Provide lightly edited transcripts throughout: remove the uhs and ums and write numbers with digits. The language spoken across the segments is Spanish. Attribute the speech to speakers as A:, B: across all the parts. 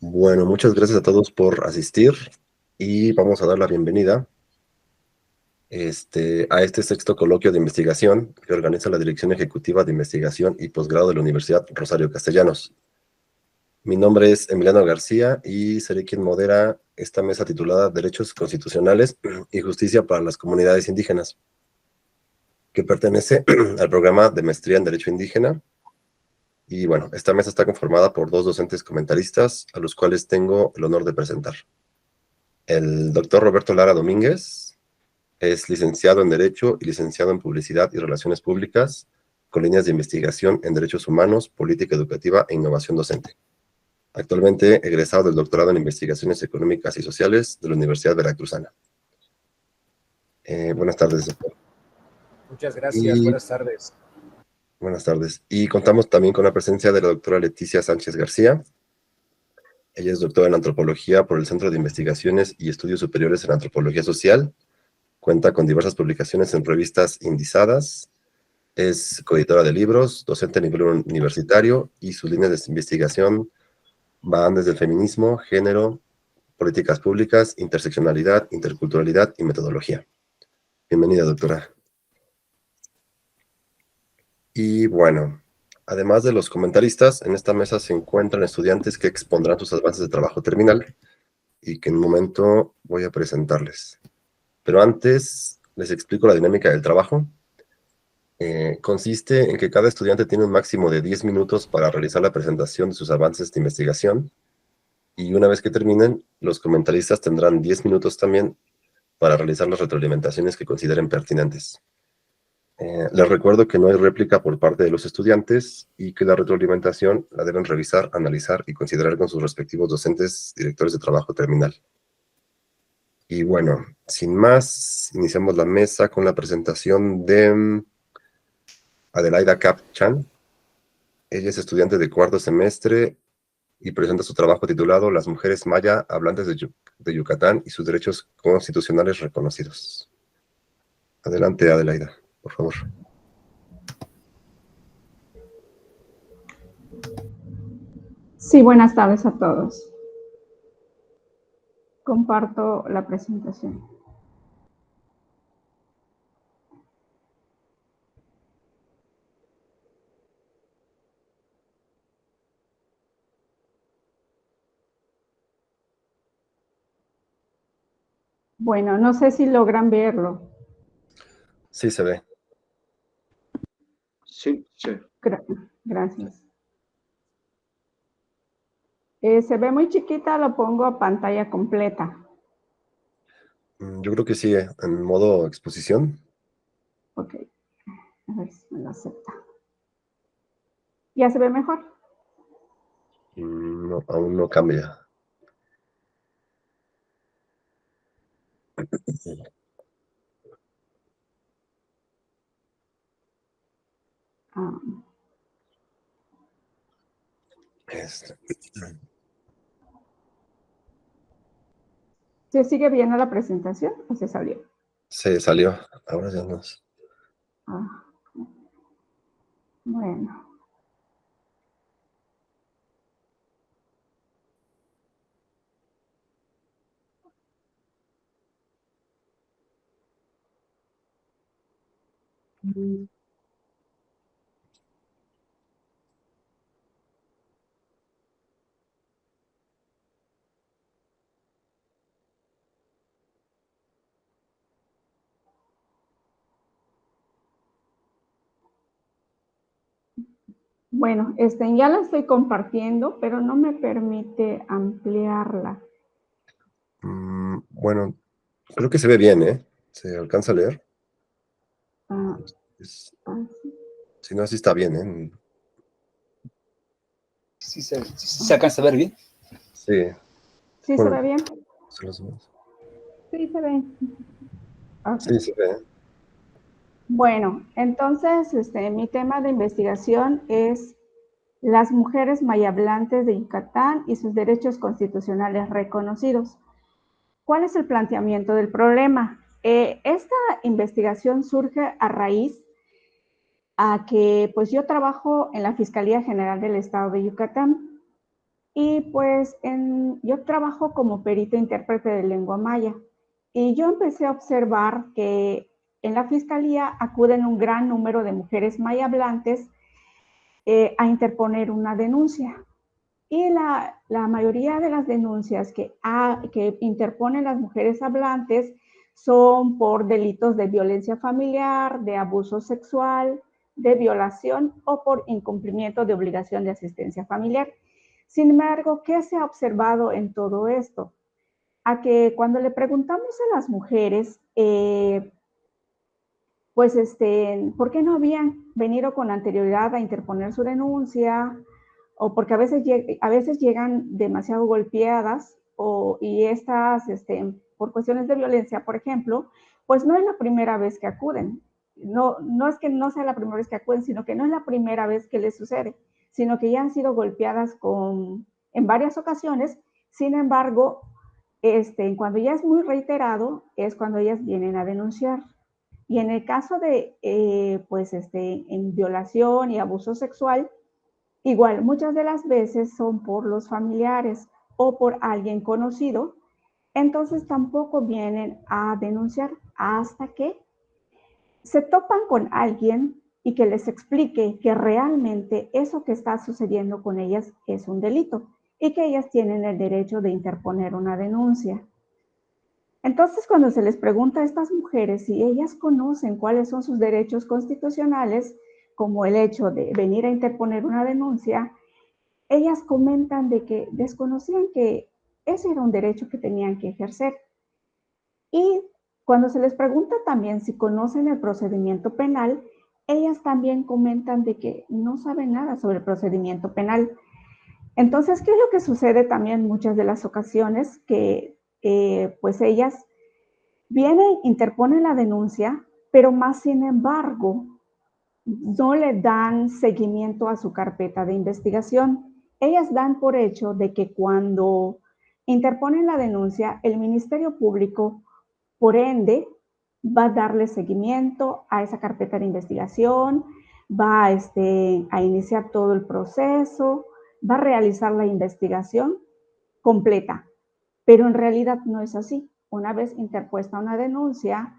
A: Bueno, muchas gracias a todos por asistir y vamos a dar la bienvenida a este sexto coloquio de investigación que organiza la Dirección Ejecutiva de Investigación y Posgrado de la Universidad Rosario Castellanos. Mi nombre es Emiliano García y seré quien modera esta mesa titulada Derechos Constitucionales y Justicia para las Comunidades Indígenas, que pertenece al programa de Maestría en Derecho Indígena. Y bueno, esta mesa está conformada por dos docentes comentaristas, a los cuales tengo el honor de presentar. El doctor Roberto Lara Domínguez es licenciado en Derecho y licenciado en Publicidad y Relaciones Públicas, con líneas de investigación en Derechos Humanos, Política Educativa e Innovación Docente. Actualmente egresado del doctorado en Investigaciones Económicas y Sociales de la Universidad Veracruzana. Buenas tardes, doctor.
B: Muchas gracias, buenas tardes.
A: Buenas tardes. Y contamos también con la presencia de la doctora Leticia Sánchez García. Ella es doctora en Antropología por el Centro de Investigaciones y Estudios Superiores en Antropología Social. Cuenta con diversas publicaciones en revistas indizadas. Es coeditora de libros, docente a nivel universitario y sus líneas de investigación van desde el feminismo, género, políticas públicas, interseccionalidad, interculturalidad y metodología. Bienvenida, doctora. Y bueno, además de los comentaristas, en esta mesa se encuentran estudiantes que expondrán sus avances de trabajo terminal y que en un momento voy a presentarles. Pero antes les explico la dinámica del trabajo. Consiste en que cada estudiante tiene un máximo de 10 minutos para realizar la presentación de sus avances de investigación y una vez que terminen, los comentaristas tendrán 10 minutos también para realizar las retroalimentaciones que consideren pertinentes. Les recuerdo que no hay réplica por parte de los estudiantes y que la retroalimentación la deben revisar, analizar y considerar con sus respectivos docentes, directores de trabajo terminal. Y bueno, sin más, iniciamos la mesa con la presentación de Adelaida Cap-Chan. Ella es estudiante de cuarto semestre y presenta su trabajo titulado Las mujeres maya hablantes de Yucatán y sus derechos constitucionales reconocidos. Adelante, Adelaida, por favor.
C: Sí, buenas tardes a todos. Comparto la presentación. Bueno, no sé si logran verlo.
A: Sí, se ve.
B: Sí, sí.
C: Gracias. Se ve muy chiquita, lo pongo a pantalla completa.
A: Yo creo que sí, en modo exposición.
C: Ok, a ver si me lo acepta. ¿Ya se ve mejor?
A: No, aún no cambia.
C: Ah. ¿Se sigue viendo la presentación o se salió?
A: Se salió, ahora ya no.
C: Ah. Bueno. Bueno, ya la estoy compartiendo, pero no me permite ampliarla.
A: Bueno, creo que se ve bien, ¿eh? ¿Se alcanza a leer? Si no, así está bien, ¿eh?
B: ¿Sí se alcanza a ver bien?
A: Sí.
C: ¿Sí
A: Bueno,
C: se ve bien? Sí, se ve. Okay.
A: Sí, se ve.
C: Bueno, entonces mi tema de investigación es las mujeres mayablantes de Yucatán y sus derechos constitucionales reconocidos. ¿Cuál es el planteamiento del problema? Esta investigación surge a raíz a que pues yo trabajo en la Fiscalía General del Estado de Yucatán Y pues yo trabajo como perito intérprete de lengua maya y yo empecé a observar que en la fiscalía acuden un gran número de mujeres maya hablantes a interponer una denuncia. Y la mayoría de las denuncias que interponen las mujeres hablantes son por delitos de violencia familiar, de abuso sexual, de violación o por incumplimiento de obligación de asistencia familiar. Sin embargo, ¿qué se ha observado en todo esto? A que cuando le preguntamos a las mujeres, pues, ¿por qué no habían venido con anterioridad a interponer su denuncia? O porque a veces llegan demasiado golpeadas y estas, por cuestiones de violencia, por ejemplo, pues no es la primera vez que acuden. No es que no sea la primera vez que acuden, sino que no es la primera vez que les sucede, sino que ya han sido golpeadas en varias ocasiones. Sin embargo, cuando ya es muy reiterado, es cuando ellas vienen a denunciar. Y en el caso de, en violación y abuso sexual, igual, muchas de las veces son por los familiares o por alguien conocido, entonces tampoco vienen a denunciar hasta que se topan con alguien y que les explique que realmente eso que está sucediendo con ellas es un delito y que ellas tienen el derecho de interponer una denuncia. Entonces, cuando se les pregunta a estas mujeres si ellas conocen cuáles son sus derechos constitucionales, como el hecho de venir a interponer una denuncia, ellas comentan de que desconocían que ese era un derecho que tenían que ejercer. Y cuando se les pregunta también si conocen el procedimiento penal, ellas también comentan de que no saben nada sobre el procedimiento penal. Entonces, ¿qué es lo que sucede también en muchas de las ocasiones? Que pues ellas vienen, interponen la denuncia, pero más sin embargo, no le dan seguimiento a su carpeta de investigación. Ellas dan por hecho de que cuando interponen la denuncia, el Ministerio Público, por ende, va a darle seguimiento a esa carpeta de investigación, va a iniciar todo el proceso, va a realizar la investigación completa, pero en realidad no es así. Una vez interpuesta una denuncia,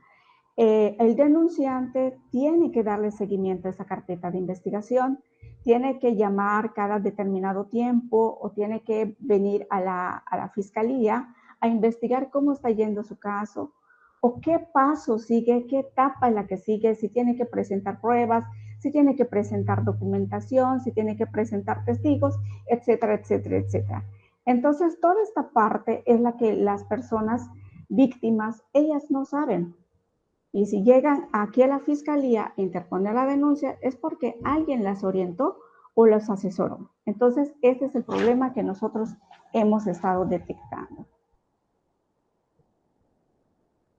C: el denunciante tiene que darle seguimiento a esa carpeta de investigación, tiene que llamar cada determinado tiempo o tiene que venir a la fiscalía a investigar cómo está yendo su caso o qué paso sigue, qué etapa es la que sigue, si tiene que presentar pruebas, si tiene que presentar documentación, si tiene que presentar testigos, etcétera, etcétera, etcétera. Entonces, toda esta parte es la que las personas víctimas, ellas no saben. Y si llegan aquí a la fiscalía a interponer la denuncia es porque alguien las orientó o las asesoró. Entonces, este es el problema que nosotros hemos estado detectando.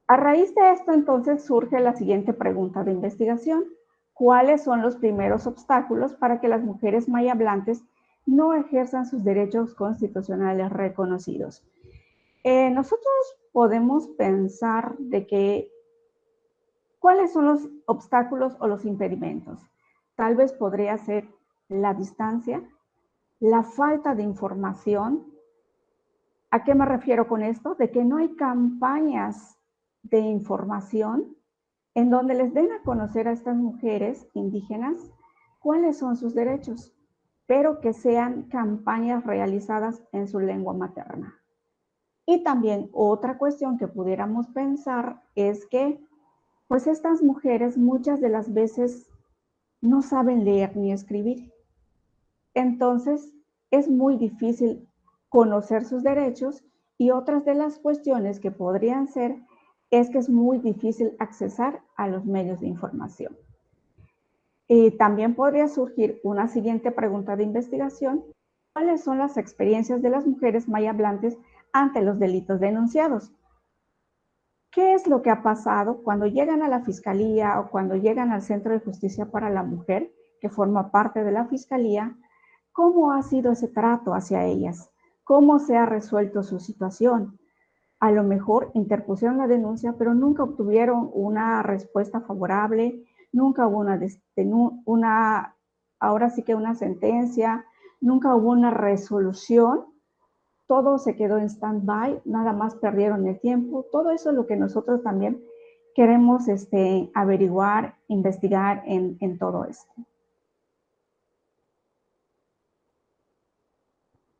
C: A raíz de esto, entonces, surge la siguiente pregunta de investigación. ¿Cuáles son los primeros obstáculos para que las mujeres maya hablantes no ejerzan sus derechos constitucionales reconocidos? Nosotros podemos pensar de que ¿cuáles son los obstáculos o los impedimentos? Tal vez podría ser la distancia, la falta de información. ¿A qué me refiero con esto? De que no hay campañas de información en donde les den a conocer a estas mujeres indígenas cuáles son sus derechos, pero que sean campañas realizadas en su lengua materna. Y también otra cuestión que pudiéramos pensar es que pues estas mujeres muchas de las veces no saben leer ni escribir. Entonces, es muy difícil conocer sus derechos y otras de las cuestiones que podrían ser es que es muy difícil accesar a los medios de información. Y también podría surgir una siguiente pregunta de investigación. ¿Cuáles son las experiencias de las mujeres maya hablantes ante los delitos denunciados? ¿Qué es lo que ha pasado cuando llegan a la fiscalía o cuando llegan al Centro de Justicia para la Mujer, que forma parte de la fiscalía? ¿Cómo ha sido ese trato hacia ellas? ¿Cómo se ha resuelto su situación? A lo mejor interpusieron la denuncia, pero nunca obtuvieron una respuesta favorable, nunca hubo ahora sí que una sentencia, nunca hubo una resolución, todo se quedó en stand-by, nada más perdieron el tiempo. Todo eso es lo que nosotros también queremos averiguar, investigar en todo esto.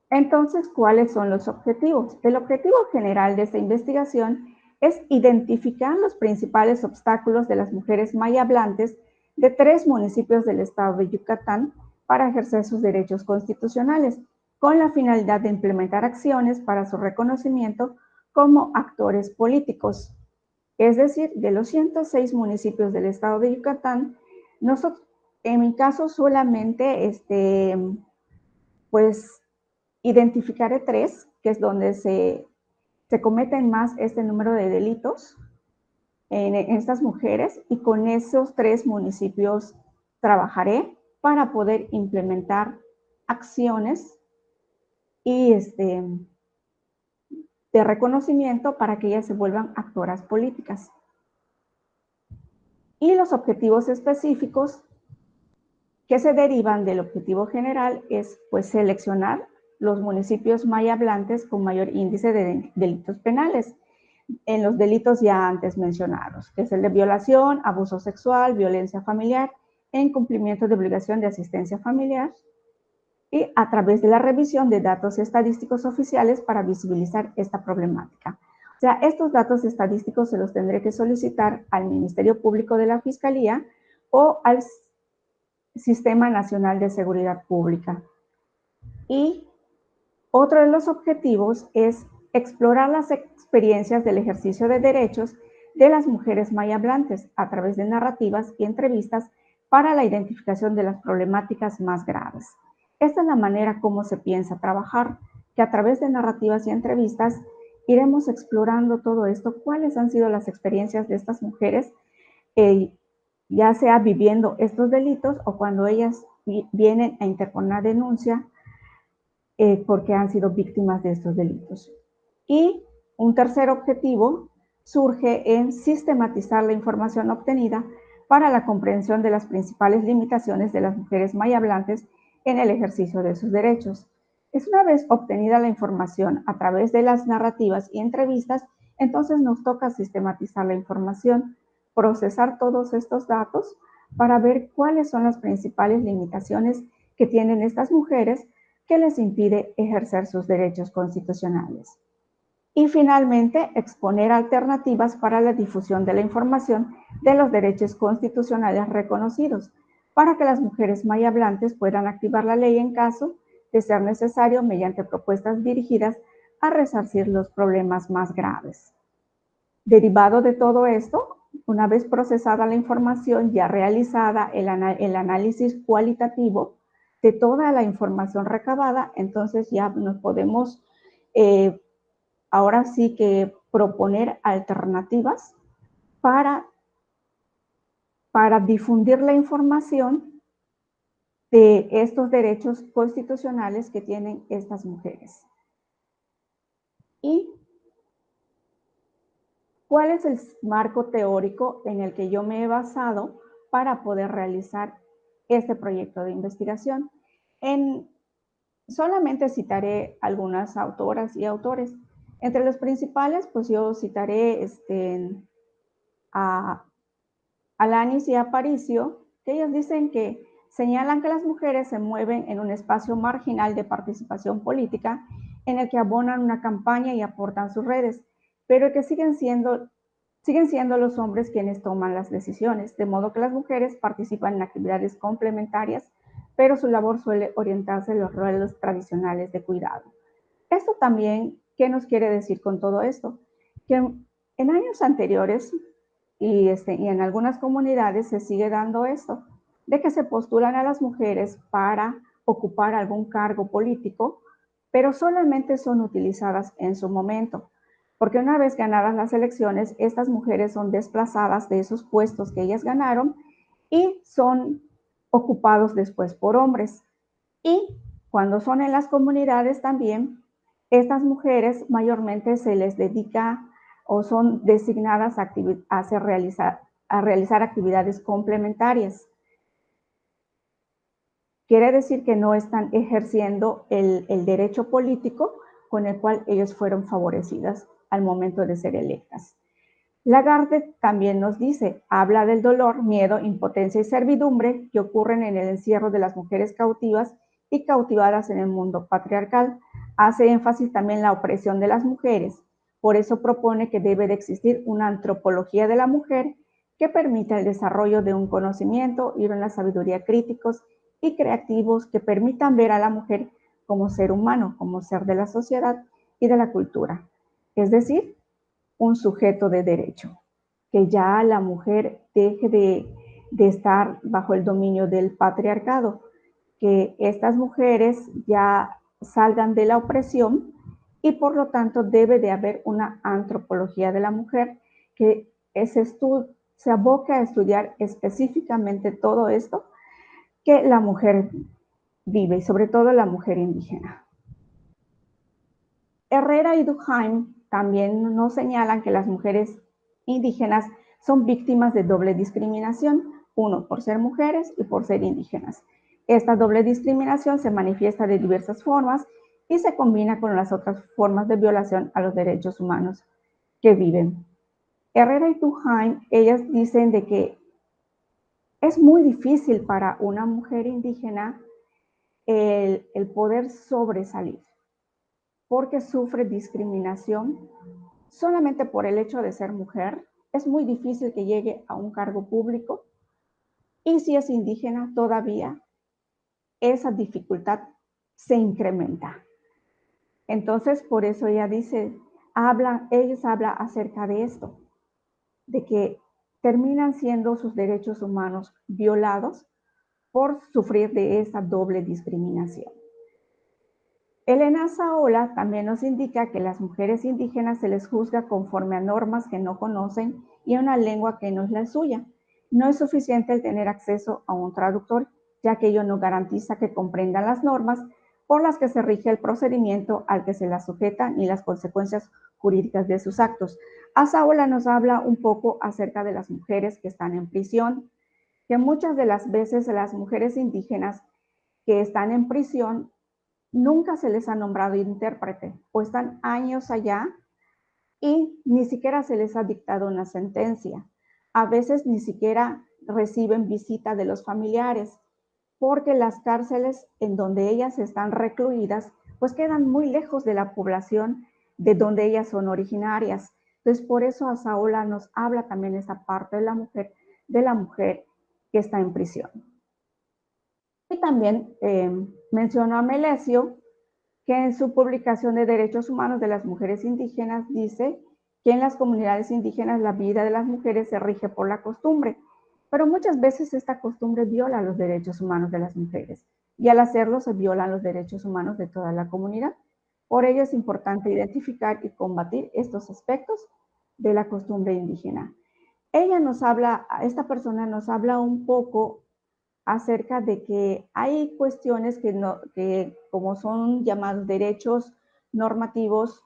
C: Entonces, ¿cuáles son los objetivos? El objetivo general de esta investigación es identificar los principales obstáculos de las mujeres maya hablantes de 3 municipios del estado de Yucatán para ejercer sus derechos constitucionales, con la finalidad de implementar acciones para su reconocimiento como actores políticos. Es decir, de los 106 municipios del estado de Yucatán, nosotros, en mi caso, solamente pues identificaré 3, que es donde se cometen más este número de delitos en estas mujeres, y con esos 3 municipios trabajaré para poder implementar acciones y de reconocimiento para que ellas se vuelvan actoras políticas. Y los objetivos específicos que se derivan del objetivo general es pues seleccionar los municipios maya hablantes con mayor índice de delitos penales en los delitos ya antes mencionados, que es el de violación, abuso sexual, violencia familiar, e incumplimiento de obligación de asistencia familiar, y a través de la revisión de datos estadísticos oficiales para visibilizar esta problemática. O sea, estos datos estadísticos se los tendré que solicitar al Ministerio Público de la Fiscalía o al Sistema Nacional de Seguridad Pública. Y otro de los objetivos es explorar las experiencias del ejercicio de derechos de las mujeres maya hablantes a través de narrativas y entrevistas para la identificación de las problemáticas más graves. Esta es la manera como se piensa trabajar, que a través de narrativas y entrevistas iremos explorando todo esto, cuáles han sido las experiencias de estas mujeres, ya sea viviendo estos delitos o cuando ellas vienen a interponer denuncia porque han sido víctimas de estos delitos. Y un tercer objetivo surge en sistematizar la información obtenida para la comprensión de las principales limitaciones de las mujeres maya hablantes en el ejercicio de sus derechos. Es una vez obtenida la información a través de las narrativas y entrevistas, entonces nos toca sistematizar la información, procesar todos estos datos para ver cuáles son las principales limitaciones que tienen estas mujeres que les impide ejercer sus derechos constitucionales. Y finalmente, exponer alternativas para la difusión de la información de los derechos constitucionales reconocidos, para que las mujeres maya hablantes puedan activar la ley en caso de ser necesario mediante propuestas dirigidas a resarcir los problemas más graves. Derivado de todo esto, una vez procesada la información ya realizada, el análisis cualitativo de toda la información recabada, entonces ya nos podemos ahora sí que proponer alternativas para difundir la información de estos derechos constitucionales que tienen estas mujeres. ¿Y cuál es el marco teórico en el que yo me he basado para poder realizar este proyecto de investigación? Solamente citaré algunas autoras y autores. Entre los principales, pues yo citaré a Alanis y Aparicio, que ellos dicen que señalan que las mujeres se mueven en un espacio marginal de participación política en el que abonan una campaña y aportan sus redes, pero que siguen siendo los hombres quienes toman las decisiones, de modo que las mujeres participan en actividades complementarias, pero su labor suele orientarse en los roles tradicionales de cuidado. Esto también, ¿qué nos quiere decir con todo esto? Que en años anteriores y en algunas comunidades se sigue dando esto, de que se postulan a las mujeres para ocupar algún cargo político, pero solamente son utilizadas en su momento, porque una vez ganadas las elecciones, estas mujeres son desplazadas de esos puestos que ellas ganaron y son ocupados después por hombres. Y cuando son en las comunidades también, estas mujeres mayormente se les dedica o son designadas a realizar actividades complementarias. Quiere decir que no están ejerciendo el derecho político con el cual ellos fueron favorecidas al momento de ser electas. Lagarde también nos dice, habla del dolor, miedo, impotencia y servidumbre que ocurren en el encierro de las mujeres cautivas y cautivadas en el mundo patriarcal. Hace énfasis también en la opresión de las mujeres. Por eso propone que debe de existir una antropología de la mujer que permita el desarrollo de un conocimiento y una sabiduría críticos y creativos que permitan ver a la mujer como ser humano, como ser de la sociedad y de la cultura. Es decir, un sujeto de derecho, que ya la mujer deje de estar bajo el dominio del patriarcado, que estas mujeres ya salgan de la opresión y por lo tanto debe de haber una antropología de la mujer que se aboque a estudiar específicamente todo esto que la mujer vive y sobre todo la mujer indígena. Herrera y Durkheim también nos señalan que las mujeres indígenas son víctimas de doble discriminación, uno por ser mujeres y por ser indígenas. Esta doble discriminación se manifiesta de diversas formas y se combina con las otras formas de violación a los derechos humanos que viven. Herrera y Durkheim, ellas dicen de que es muy difícil para una mujer indígena el poder sobresalir, porque sufre discriminación solamente por el hecho de ser mujer. Es muy difícil que llegue a un cargo público y si es indígena todavía esa dificultad se incrementa. Entonces, por eso ella dice, ella habla acerca de esto, de que terminan siendo sus derechos humanos violados por sufrir de esa doble discriminación. Elena Saola también nos indica que las mujeres indígenas se les juzga conforme a normas que no conocen y a una lengua que no es la suya. No es suficiente el tener acceso a un traductor, ya que ello no garantiza que comprendan las normas por las que se rige el procedimiento al que se las sujeta ni las consecuencias jurídicas de sus actos. A Saola nos habla un poco acerca de las mujeres que están en prisión, que muchas de las veces las mujeres indígenas que están en prisión nunca se les ha nombrado intérprete o están años allá y ni siquiera se les ha dictado una sentencia. A veces ni siquiera reciben visita de los familiares porque las cárceles en donde ellas están recluidas pues quedan muy lejos de la población de donde ellas son originarias. Entonces por eso Asaola nos habla también esa parte de la mujer que está en prisión. Y también mencionó a Melesio, que en su publicación de Derechos Humanos de las Mujeres Indígenas dice que en las comunidades indígenas la vida de las mujeres se rige por la costumbre, pero muchas veces esta costumbre viola los derechos humanos de las mujeres y al hacerlo se violan los derechos humanos de toda la comunidad. Por ello es importante identificar y combatir estos aspectos de la costumbre indígena. Esta persona nos habla un poco acerca de que hay cuestiones que como son llamados derechos normativos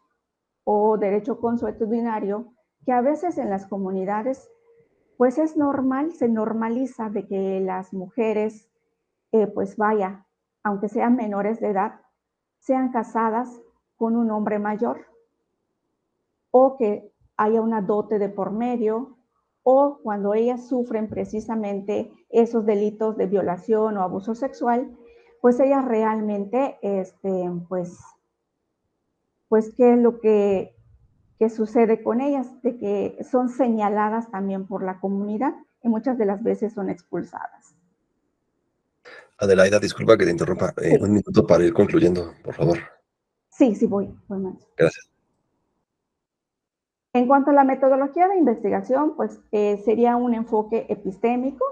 C: o derecho consuetudinario, que a veces en las comunidades pues es normal, se normaliza de que las mujeres pues vaya, aunque sean menores de edad, sean casadas con un hombre mayor o que haya una dote de por medio o cuando ellas sufren precisamente esos delitos de violación o abuso sexual, pues ellas realmente, pues qué es lo que sucede con ellas, de que son señaladas también por la comunidad y muchas de las veces son expulsadas.
A: Adelaida, disculpa que te interrumpa.
C: Sí,
A: Un minuto para ir concluyendo, por favor.
C: sí, voy más.
A: Gracias.
C: En cuanto a la metodología de investigación, pues sería un enfoque epistémico,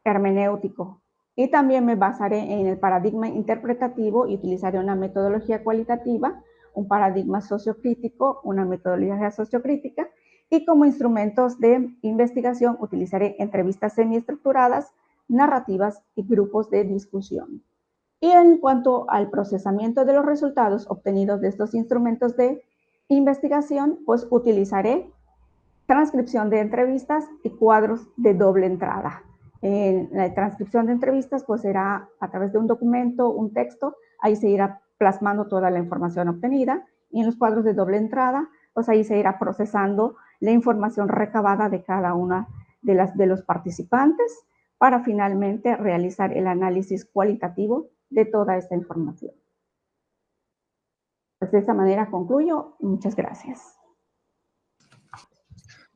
C: hermenéutico. Y también me basaré en el paradigma interpretativo y utilizaré una metodología cualitativa, un paradigma sociocrítico, una metodología sociocrítica, y como instrumentos de investigación utilizaré entrevistas semiestructuradas, narrativas y grupos de discusión. Y en cuanto al procesamiento de los resultados obtenidos de estos instrumentos de investigación, pues utilizaré transcripción de entrevistas y cuadros de doble entrada. La transcripción de entrevistas pues será a través de un documento, un texto, ahí se irá plasmando toda la información obtenida, y en los cuadros de doble entrada, pues ahí se irá procesando la información recabada de cada una de los participantes para finalmente realizar el análisis cualitativo de toda esta información. Pues de esta manera concluyo. Muchas gracias.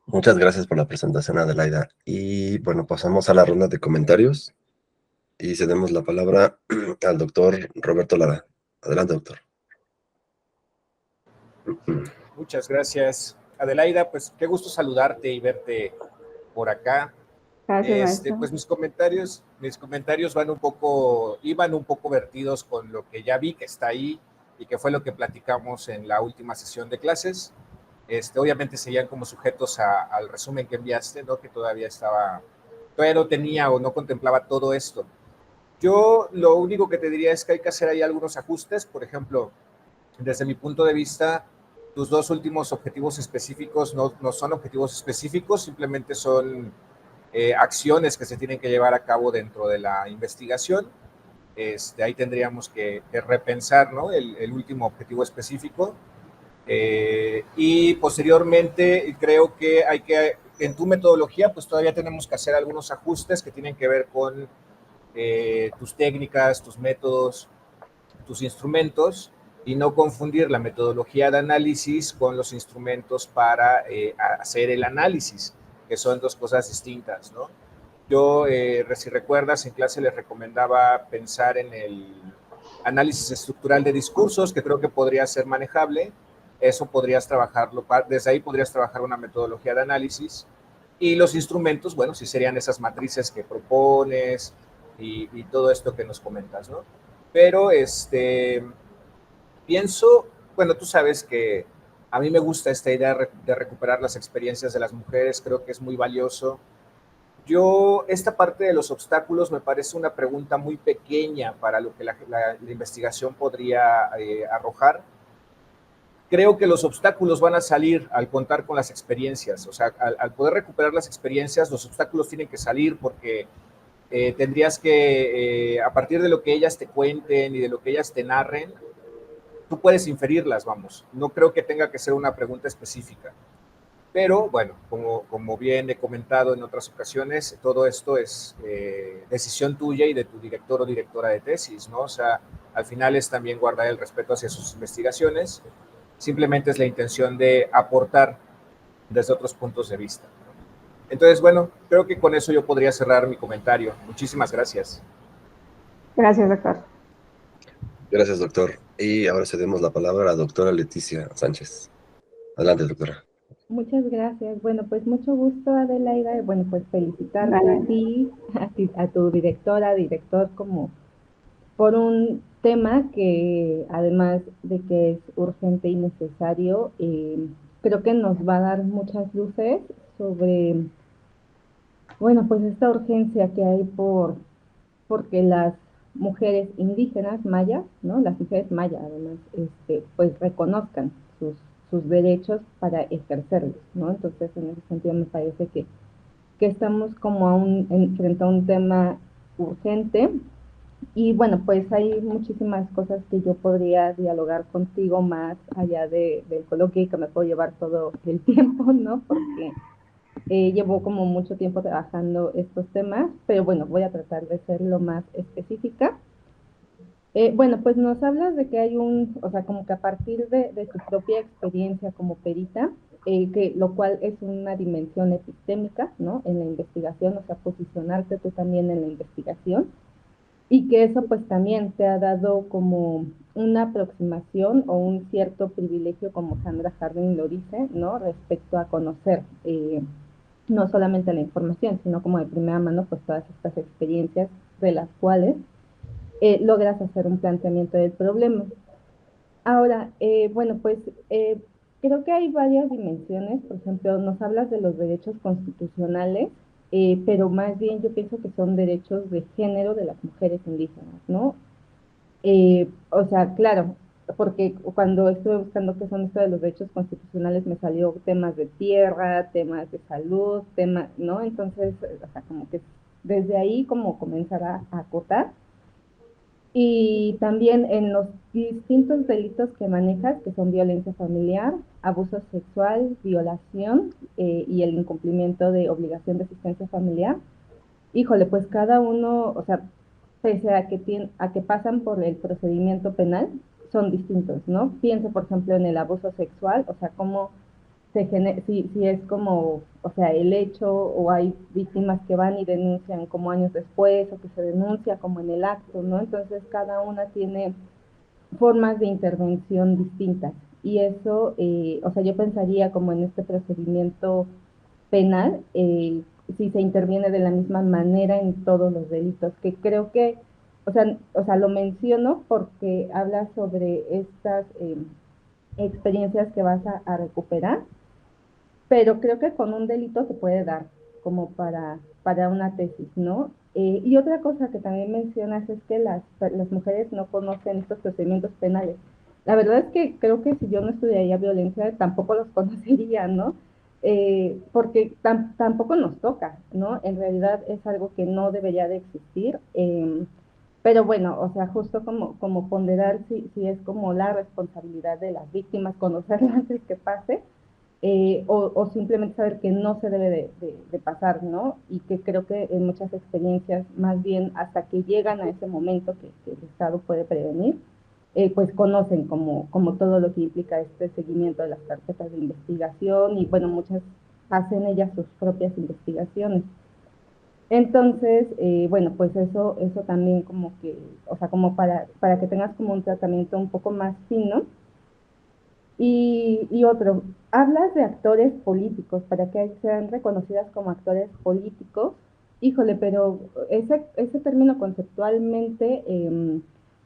A: Muchas gracias por la presentación, Adelaida. Y bueno, pasamos a la ronda de comentarios y cedemos la palabra al doctor Roberto Lara. Adelante, doctor.
B: Muchas gracias, Adelaida. Pues qué gusto saludarte y verte por acá.
C: Gracias, maestro.
B: Pues mis comentarios iban un poco vertidos con lo que ya vi que está ahí y que fue lo que platicamos en la última sesión de clases. Obviamente seguían como sujetos al resumen que enviaste, ¿no? Que todavía no tenía o no contemplaba todo esto. Yo lo único que te diría es que hay que hacer ahí algunos ajustes. Por ejemplo, desde mi punto de vista, tus dos últimos objetivos específicos no son objetivos específicos, simplemente son acciones que se tienen que llevar a cabo dentro de la investigación. Ahí tendríamos que repensar, ¿no? el último objetivo específico. Y posteriormente creo que en tu metodología, pues todavía tenemos que hacer algunos ajustes que tienen que ver con tus técnicas, tus métodos, tus instrumentos, y no confundir la metodología de análisis con los instrumentos para hacer el análisis, que son dos cosas distintas, ¿no? Yo, si recuerdas, en clase les recomendaba pensar en el análisis estructural de discursos, que creo que podría ser manejable. Eso podrías trabajarlo, desde ahí podrías trabajar una metodología de análisis. Y los instrumentos, bueno, sí serían esas matrices que propones y todo esto que nos comentas, ¿no? Pero pienso, bueno, tú sabes que a mí me gusta esta idea de recuperar las experiencias de las mujeres, creo que es muy valioso. Esta parte de los obstáculos me parece una pregunta muy pequeña para lo que la investigación podría arrojar. Creo que los obstáculos van a salir al contar con las experiencias, o sea, al poder recuperar las experiencias, los obstáculos tienen que salir porque tendrías que, a partir de lo que ellas te cuenten y de lo que ellas te narren, tú puedes inferirlas, vamos. No creo que tenga que ser una pregunta específica. Pero bueno, como bien he comentado en otras ocasiones, todo esto es decisión tuya y de tu director o directora de tesis, ¿no? O sea, al final es también guardar el respeto hacia sus investigaciones. Simplemente es la intención de aportar desde otros puntos de vista. Entonces, bueno, creo que con eso yo podría cerrar mi comentario. Muchísimas gracias.
C: Gracias, doctor.
A: Gracias, doctor. Y ahora cedemos la palabra a la doctora Leticia Sánchez. Adelante, doctora.
D: Muchas gracias. Bueno, pues mucho gusto, Adelaida. Bueno, pues felicitarte a ti, a tu directora, director, como por un tema que además de que es urgente y necesario, creo que nos va a dar muchas luces sobre, bueno, pues esta urgencia que hay porque las mujeres indígenas mayas, ¿no? Las mujeres mayas, además, pues reconozcan sus derechos para ejercerlos, ¿no? Entonces, en ese sentido, me parece que estamos como frente a un tema urgente. Y bueno, pues hay muchísimas cosas que yo podría dialogar contigo más allá del coloquio y que me puedo llevar todo el tiempo, ¿no? Porque llevo como mucho tiempo trabajando estos temas, pero bueno, voy a tratar de ser lo más específica. Bueno, pues nos hablas de que hay o sea, como que a partir de tu propia experiencia como perita, lo cual es una dimensión epistémica, ¿no? En la investigación, o sea, posicionarte tú también en la investigación, y que eso pues también te ha dado como una aproximación o un cierto privilegio, como Sandra Harding lo dice, ¿no? Respecto a conocer no solamente la información, sino como de primera mano pues todas estas experiencias de las cuales logras hacer un planteamiento del problema. Ahora, bueno, pues creo que hay varias dimensiones. Por ejemplo, nos hablas de los derechos constitucionales, pero más bien yo pienso que son derechos de género de las mujeres indígenas, ¿no? O sea, claro, porque cuando estuve buscando qué son esto de los derechos constitucionales me salió temas de tierra, temas de salud, temas, ¿no? Entonces, o sea, como que desde ahí como comenzar a acotar. Y también en los distintos delitos que manejas, que son violencia familiar, abuso sexual, violación y el incumplimiento de obligación de asistencia familiar. Híjole, pues cada uno, o sea, pese a que pasan por el procedimiento penal, son distintos, ¿no? Pienso, por ejemplo, en el abuso sexual, o sea, cómo si es como, o sea, el hecho, o hay víctimas que van y denuncian como años después, o que se denuncia como en el acto, ¿no? Entonces cada una tiene formas de intervención distintas. Y eso, o sea, yo pensaría como en este procedimiento penal, si se interviene de la misma manera en todos los delitos, que creo que, o sea lo menciono porque habla sobre estas experiencias que vas a recuperar, pero creo que con un delito se puede dar como para una tesis, ¿no? Y otra cosa que también mencionas es que las mujeres no conocen estos procedimientos penales. La verdad es que creo que si yo no estudiaría violencia, tampoco los conocería, ¿no? Porque tampoco nos toca, ¿no? En realidad es algo que no debería de existir. Pero bueno, o sea, justo como ponderar si es como la responsabilidad de las víctimas conocerla antes que pase, o simplemente saber que no se debe de pasar, ¿no? Y que creo que en muchas experiencias, más bien hasta que llegan a ese momento que el Estado puede prevenir, pues conocen como todo lo que implica este seguimiento de las carpetas de investigación y bueno, muchas hacen ellas sus propias investigaciones. Entonces, bueno, pues eso también como que, o sea, como para que tengas como un tratamiento un poco más fino. Y otro, hablas de actores políticos para que sean reconocidas como actores políticos. Híjole, pero ese término conceptualmente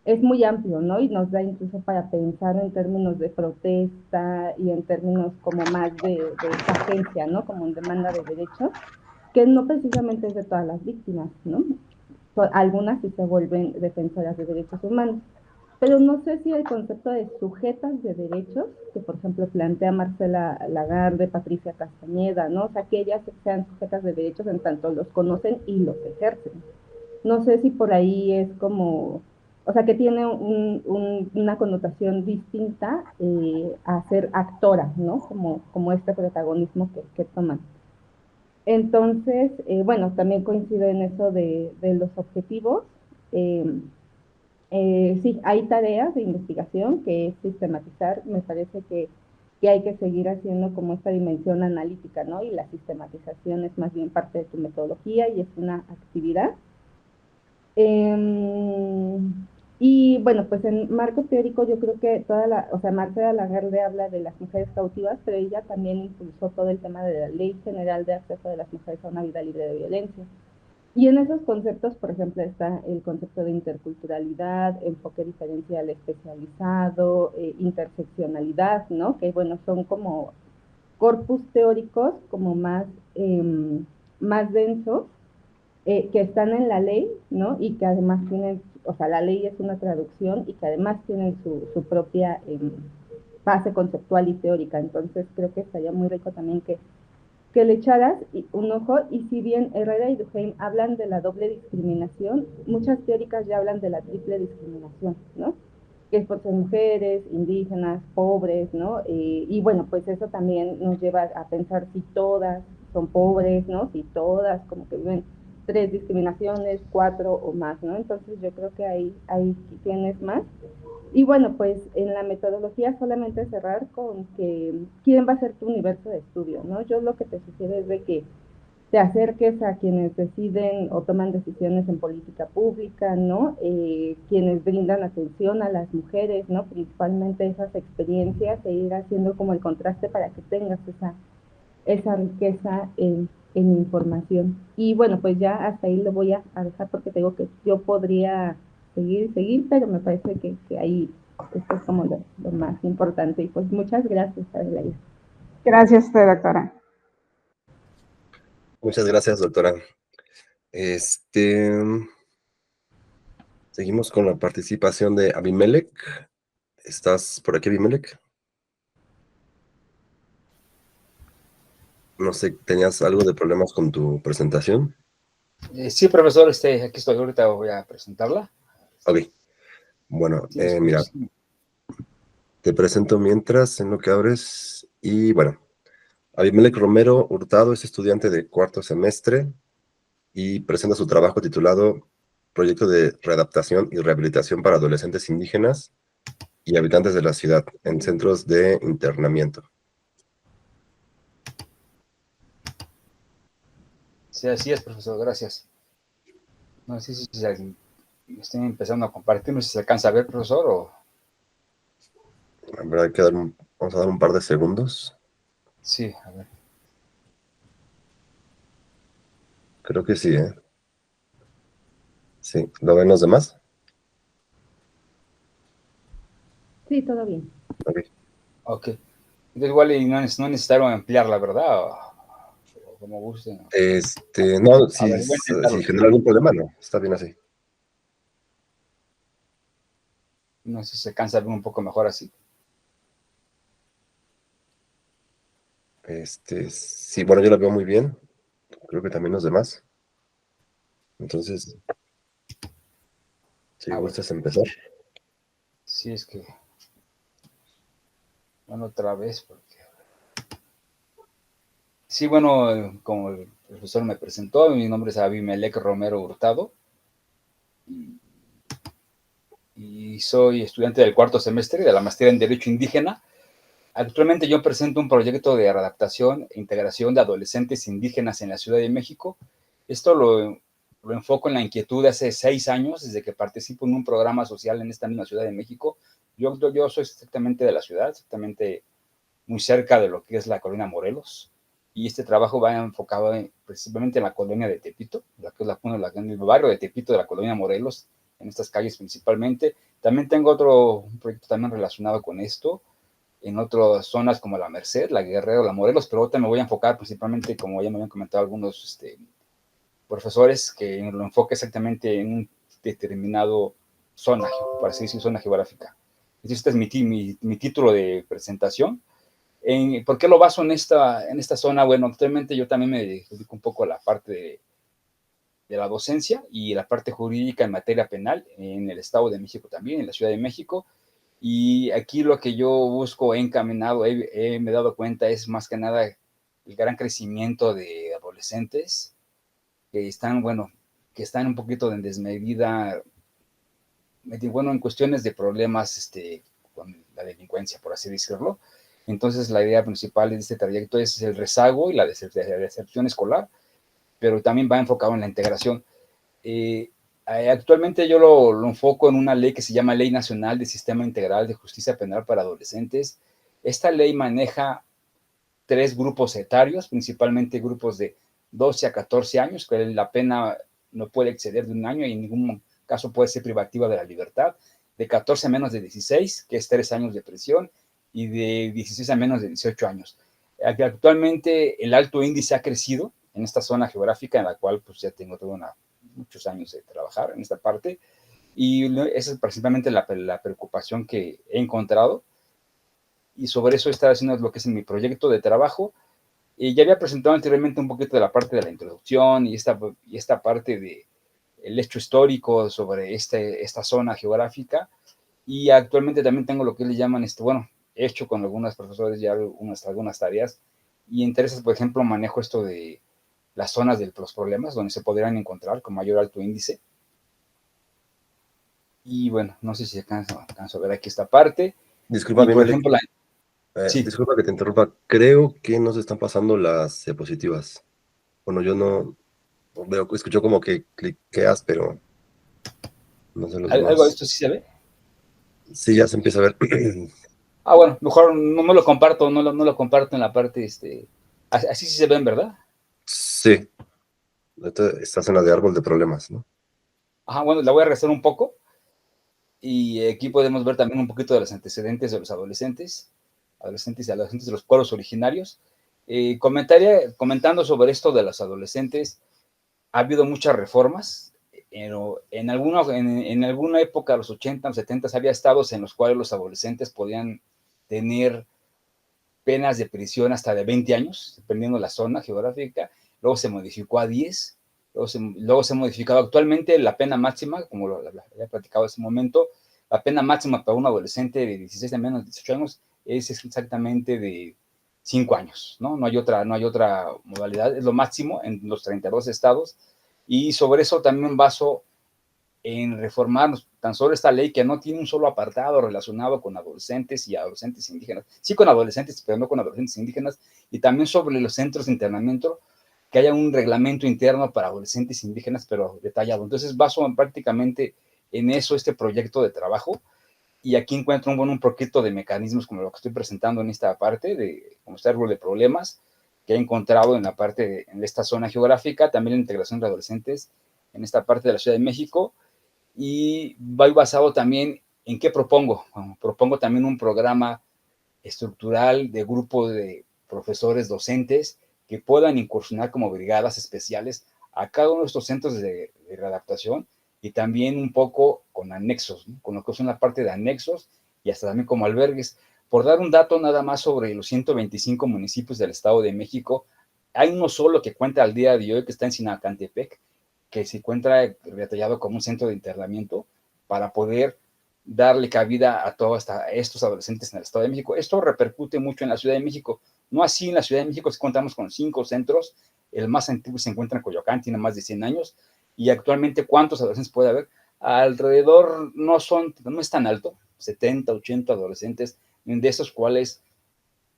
D: es muy amplio, ¿no? Y nos da incluso para pensar en términos de protesta y en términos como más de agencia, ¿no? Como en demanda de derechos, que no precisamente es de todas las víctimas, ¿no? Algunas sí se vuelven defensoras de derechos humanos, pero no sé si el concepto de sujetas de derechos, que por ejemplo plantea Marcela Lagarde, Patricia Castañeda, ¿no? O sea, que ellas sean sujetas de derechos en tanto los conocen y los ejercen. No sé si por ahí es como, o sea, que tiene una connotación distinta a ser actora, ¿no? Como este protagonismo que toman. Entonces, bueno, también coincido en eso de los objetivos. Eh, sí, hay tareas de investigación que es sistematizar. Me parece que hay que seguir haciendo como esta dimensión analítica, ¿no? Y la sistematización es más bien parte de tu metodología y es una actividad. Eh, y bueno, pues en marco teórico yo creo que o sea, Marcela Lagarde habla de las mujeres cautivas, pero ella también impulsó todo el tema de la Ley General de Acceso de las Mujeres a una Vida Libre de Violencia. Y en esos conceptos, por ejemplo, está el concepto de interculturalidad, enfoque diferencial especializado, interseccionalidad, ¿no? Que bueno, son como corpus teóricos como más densos, que están en la ley, ¿no? Y que además tienen, o sea, la ley es una traducción y que además tienen su propia base conceptual y teórica. Entonces creo que estaría muy rico también que le echaras un ojo, y si bien Herrera y Duhem hablan de la doble discriminación, muchas teóricas ya hablan de la triple discriminación, ¿no? Que es por ser mujeres, indígenas, pobres, ¿no? Y bueno, pues eso también nos lleva a pensar si todas son pobres, ¿no? Si todas como que viven 3 discriminaciones, 4 o más, ¿no? Entonces yo creo que ahí tienes más. Y bueno, pues en la metodología solamente cerrar con que quién va a ser tu universo de estudio, ¿no? Yo lo que te sugiero es de que te acerques a quienes deciden o toman decisiones en política pública, ¿no? Quienes brindan atención a las mujeres, ¿no? Principalmente esas experiencias, e ir haciendo como el contraste para que tengas esa riqueza en información. Y bueno, pues ya hasta ahí lo voy a dejar porque te digo que yo podría seguir, pero me parece que ahí esto es como lo más importante. Y pues muchas gracias, Adelaide.
C: Gracias a usted, doctora.
A: Muchas gracias, doctora. Seguimos con la participación de Abimelec. ¿Estás por aquí, Abimelec? No sé, ¿tenías algo de problemas con tu presentación?
E: Sí, profesor, aquí estoy, ahorita voy a presentarla.
A: Ok, bueno,
E: Sí, después,
A: mira, te presento mientras en lo que abres. Y bueno, Abimelec Romero Hurtado es estudiante de cuarto semestre y presenta su trabajo titulado Proyecto de Readaptación y Rehabilitación para Adolescentes Indígenas y Habitantes de la Ciudad en Centros de Internamiento.
E: sí, así es, profesor, gracias. No sé si estoy empezando a compartir, no sé si se alcanza a ver, profesor, o...
A: Habrá que vamos a dar un par de segundos.
E: Sí, a ver.
A: Creo que sí, ¿eh? Sí, ¿lo ven los demás?
D: Sí, todo bien.
A: Ok.
E: Ok. Entonces, igual y no es necesario ampliarla, ¿verdad? O como gusten.
A: No,
E: A ver, voy a
A: si
E: intentarlo.
A: genera algún problema, no, está bien así.
E: No sé si se alcanza a ver un poco mejor así.
A: Sí, bueno, yo la veo muy bien. Creo que también los demás. Entonces, si
E: Ah, bueno.
A: gustas empezar.
E: Sí, es que... Bueno, otra vez, porque... Sí, bueno, como el profesor me presentó, mi nombre es Abimelec Romero Hurtado y soy estudiante del cuarto semestre de la maestría en Derecho Indígena. Actualmente yo presento un proyecto de adaptación e integración de adolescentes indígenas en la Ciudad de México. Esto lo enfoco en la inquietud de hace 6 años, desde que participo en un programa social en esta misma Ciudad de México. Yo soy exactamente de la ciudad, exactamente muy cerca de lo que es la colonia Morelos. Y este trabajo va enfocado principalmente en la colonia de Tepito, la que es en el barrio de Tepito de la colonia Morelos, en estas calles principalmente. También tengo un proyecto también relacionado con esto, en otras zonas como la Merced, la Guerrero, la Morelos, pero ahorita me voy a enfocar principalmente, como ya me habían comentado algunos profesores, que lo enfoque exactamente en un determinado zona, por así decirlo, zona geográfica. Este es mi título de presentación. ¿Por qué lo baso en esta zona? Bueno, actualmente yo también me dedico un poco a la parte de la docencia y la parte jurídica en materia penal en el Estado de México también, en la Ciudad de México. Y aquí lo que yo busco, he encaminado, me he dado cuenta, es más que nada el gran crecimiento de adolescentes que están, bueno, que están un poquito en desmedida, bueno, en cuestiones de problemas con la delincuencia, por así decirlo. Entonces, la idea principal de este trayecto es el rezago y la deserción escolar, pero también va enfocado en la integración. Actualmente yo lo enfoco en una ley que se llama Ley Nacional de Sistema Integral de Justicia Penal para Adolescentes. Esta ley maneja 3 grupos etarios, principalmente grupos de 12 a 14 años, que la pena no puede exceder de 1 año y en ningún caso puede ser privativa de la libertad, de 14 a menos de 16, que es 3 años de prisión, y de 16 a menos de 18 años. Actualmente el alto índice ha crecido en esta zona geográfica en la cual pues ya tengo muchos años de trabajar en esta parte, y esa es principalmente la preocupación que he encontrado, y sobre eso está haciendo lo que es en mi proyecto de trabajo. Y ya había presentado anteriormente un poquito de la parte de la introducción y esta parte de el hecho histórico sobre esta zona geográfica, y actualmente también tengo lo que le llaman, bueno, he hecho con algunos profesores ya algunas tareas, y intereses, por ejemplo, manejo esto de las zonas de los problemas donde se podrían encontrar con mayor alto índice. Y bueno, no sé si alcanzo a ver aquí esta parte.
A: Disculpa,
E: Y por
A: Abimelec,
E: ejemplo, sí,
A: disculpa que te interrumpa. Creo que no se están pasando las diapositivas. Bueno, yo no veo, escucho como que cliqueas, pero no sé los
E: algo de
A: demás.
E: esto sí se ve.
A: Sí, ya se empieza a ver.
E: Bueno, mejor no lo comparto, no lo comparto en la parte, así sí se ven, ¿verdad?
A: Sí, esta zona de árbol de problemas, ¿no?
E: Ajá, bueno, la voy a regresar un poco, y aquí podemos ver también un poquito de los antecedentes de los adolescentes y adolescentes de los pueblos originarios. Comentando sobre esto de los adolescentes, ha habido muchas reformas, pero en alguna época, los 80, los 70, había estados en los cuales los adolescentes podían tener penas de prisión hasta de 20 años, dependiendo de la zona geográfica. Luego se modificó a 10. luego se ha modificado. Actualmente la pena máxima, como lo había platicado hace un momento, la pena máxima para un adolescente de 16 a menos de 18 años es exactamente de 5 años, ¿no? No hay otra modalidad, es lo máximo en los 32 estados, y sobre eso también baso en reformar tan solo esta ley que no tiene un solo apartado relacionado con adolescentes y adolescentes indígenas, sí con adolescentes, pero no con adolescentes indígenas, y también sobre los centros de internamiento, que haya un reglamento interno para adolescentes indígenas, pero detallado. Entonces baso prácticamente en eso este proyecto de trabajo, y aquí encuentro un poquito de mecanismos como lo que estoy presentando en esta parte, como este árbol de problemas que he encontrado en la parte, en esta zona geográfica, también la integración de adolescentes en esta parte de la Ciudad de México, y voy basado también en qué propongo. Bueno, propongo también un programa estructural de grupo de profesores docentes que puedan incursionar como brigadas especiales a cada uno de estos centros de readaptación, y también un poco con anexos, ¿no? Con lo que son la parte de anexos y hasta también como albergues. Por dar un dato nada más sobre los 125 municipios del Estado de México, hay uno solo que cuenta al día de hoy, que está en Sinacantepec, que se encuentra detallado como un centro de internamiento para poder darle cabida a todos estos adolescentes en el Estado de México. Esto repercute mucho en la Ciudad de México. No así en la Ciudad de México, si contamos con 5 centros. El más antiguo se encuentra en Coyoacán, tiene más de 100 años. Y actualmente, ¿cuántos adolescentes puede haber? Alrededor, no es tan alto, 70, 80 adolescentes, de esos cuales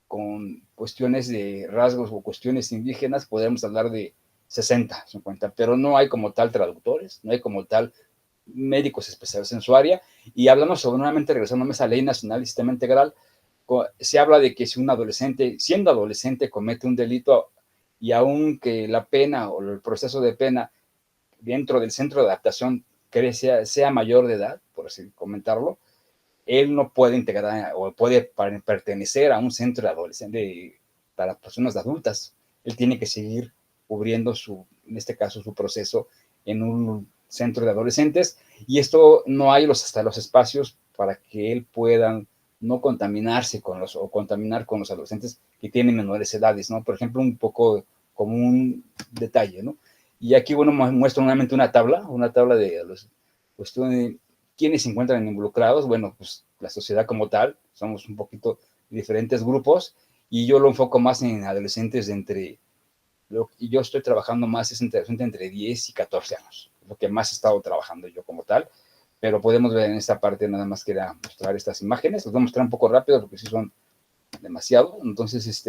E: con cuestiones de rasgos o cuestiones indígenas podemos hablar de 60, 50, pero no hay como tal traductores, no hay como tal médicos especializados en su área. Y hablamos sobre, nuevamente regresándome a esa ley nacional de sistema integral, se habla de que si un adolescente, siendo adolescente, comete un delito, y aunque la pena o el proceso de pena dentro del centro de adaptación sea mayor de edad, por así comentarlo, él no puede integrar o puede pertenecer a un centro de adolescentes para personas adultas. Él tiene que seguir cubriendo en este caso, su proceso en un centro de adolescentes, y esto no hay hasta los espacios para que él pueda no contaminarse o contaminar con los adolescentes que tienen menores edades, ¿no? Por ejemplo, un poco como un detalle, ¿no? Y aquí, bueno, muestro nuevamente una tabla de los cuestiones, quiénes se encuentran involucrados. Bueno, pues la sociedad como tal, somos un poquito diferentes grupos, y yo lo enfoco más en adolescentes y yo estoy trabajando más es entre 10 y 14 años, lo que más he estado trabajando yo como tal, pero podemos ver en esta parte, nada más quería mostrar estas imágenes, los voy a mostrar un poco rápido porque sí son demasiado. Entonces,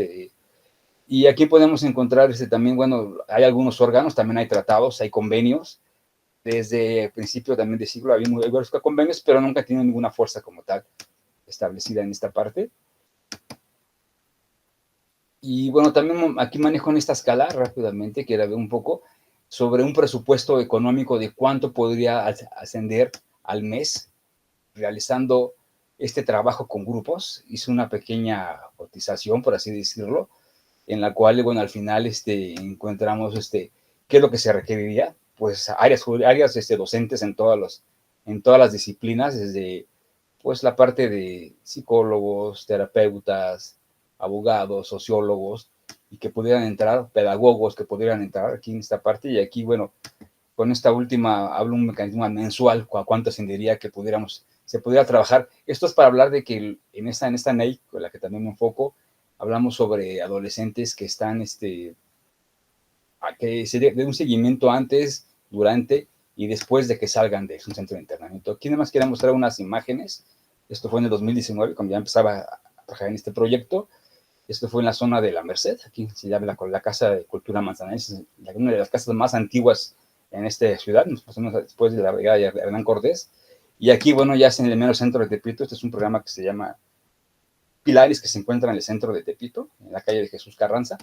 E: y aquí podemos encontrar también, bueno, hay algunos órganos, también hay tratados, hay convenios. Desde el principio también del siglo había varios convenios, pero nunca tienen ninguna fuerza como tal establecida en esta parte. Y bueno, también aquí manejo en esta escala rápidamente, quiero ver un poco sobre un presupuesto económico de cuánto podría ascender al mes realizando este trabajo con grupos. Hice una pequeña cotización, por así decirlo, en la cual, bueno, al final encontramos qué es lo que se requeriría. Pues áreas docentes en todas las disciplinas, desde pues la parte de psicólogos, terapeutas, abogados, sociólogos, y que pudieran entrar, pedagogos que pudieran entrar aquí en esta parte. Y aquí, bueno, con esta última hablo un mecanismo mensual, cuánto ascendería que se pudiera trabajar. Esto es para hablar de que en esta NEI, con la que también me enfoco, hablamos sobre adolescentes que están, que se dé un seguimiento antes, durante y después de que salgan de un centro de internamiento. Aquí nada más quiero mostrar unas imágenes. Esto fue en el 2019, cuando ya empezaba a trabajar en este proyecto. Esto fue en la zona de La Merced, aquí se llama la Casa de Cultura Manzanares, una de las casas más antiguas en esta ciudad, después de la brigada de Hernán Cortés. Y aquí, bueno, ya es en el mero centro de Tepito. Este es un programa que se llama Pilares, que se encuentra en el centro de Tepito, en la calle de Jesús Carranza.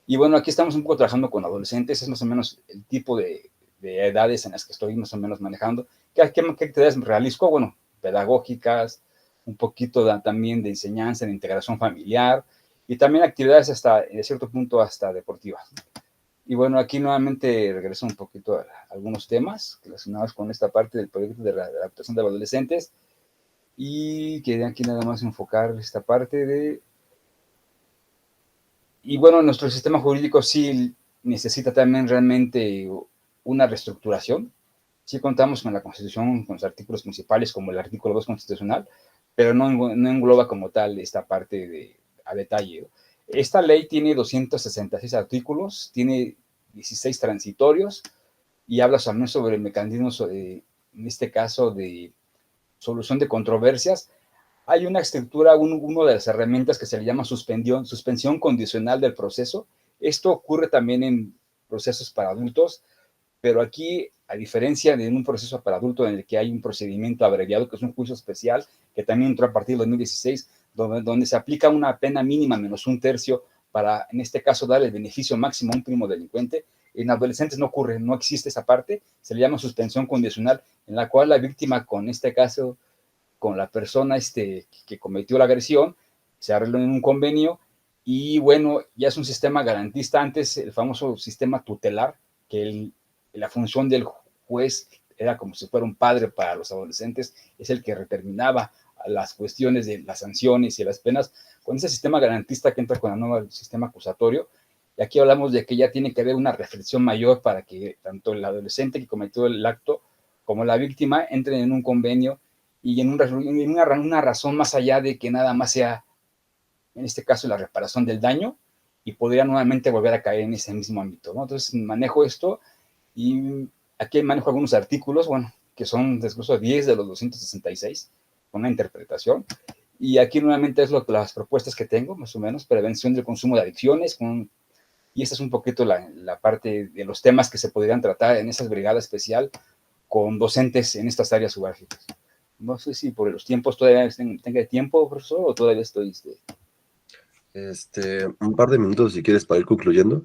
E: Y bueno, aquí estamos un poco trabajando con adolescentes, es más o menos el tipo de edades en las que estoy más o menos manejando. ¿Qué actividades realizo? Bueno, pedagógicas, un poquito también de enseñanza, de integración familiar, y también actividades hasta, de cierto punto, hasta deportivas. Y bueno, aquí nuevamente regreso un poquito a algunos temas relacionados con esta parte del proyecto de la adaptación de los adolescentes, y quería aquí nada más enfocar esta parte de... Y bueno, nuestro sistema jurídico sí necesita también realmente una reestructuración. Sí contamos con la Constitución, con los artículos principales, como el artículo 2 constitucional, pero no engloba como tal esta parte a detalle. Esta ley tiene 266 artículos, tiene 16 transitorios y habla también sobre el mecanismo, en este caso, de solución de controversias. Hay una estructura, una de las herramientas que se le llama suspensión condicional del proceso. Esto ocurre también en procesos para adultos, pero aquí, a diferencia de un proceso para adultos en el que hay un procedimiento abreviado, que es un juicio especial, que también entró a partir del 2016, donde se aplica una pena mínima menos un tercio para, en este caso, darle el beneficio máximo a un primo delincuente. En adolescentes no ocurre, no existe esa parte, se le llama suspensión condicional, en la cual la víctima, con este caso, con la persona que cometió la agresión, se arregló en un convenio y bueno, ya es un sistema garantista. Antes el famoso sistema tutelar, que la función del juez era como si fuera un padre para los adolescentes, es el que determinaba las cuestiones de las sanciones y las penas. Con ese sistema garantista que entra con el nuevo sistema acusatorio, y aquí hablamos de que ya tiene que haber una reflexión mayor para que tanto el adolescente que cometió el acto como la víctima entren en un convenio y en una razón más allá de que nada más sea, en este caso, la reparación del daño, y podría nuevamente volver a caer en ese mismo ámbito, ¿no? Entonces manejo esto y aquí manejo algunos artículos, bueno, que son incluso 10 de los 266, con una interpretación. Y aquí nuevamente es las propuestas que tengo, más o menos: prevención del consumo de adicciones, y esta es un poquito la parte de los temas que se podrían tratar en esa brigada especial con docentes en estas áreas subárgicas. No sé si por los tiempos todavía tenga tiempo, profesor, o todavía estoy...
A: Un par de minutos, si quieres, para ir concluyendo.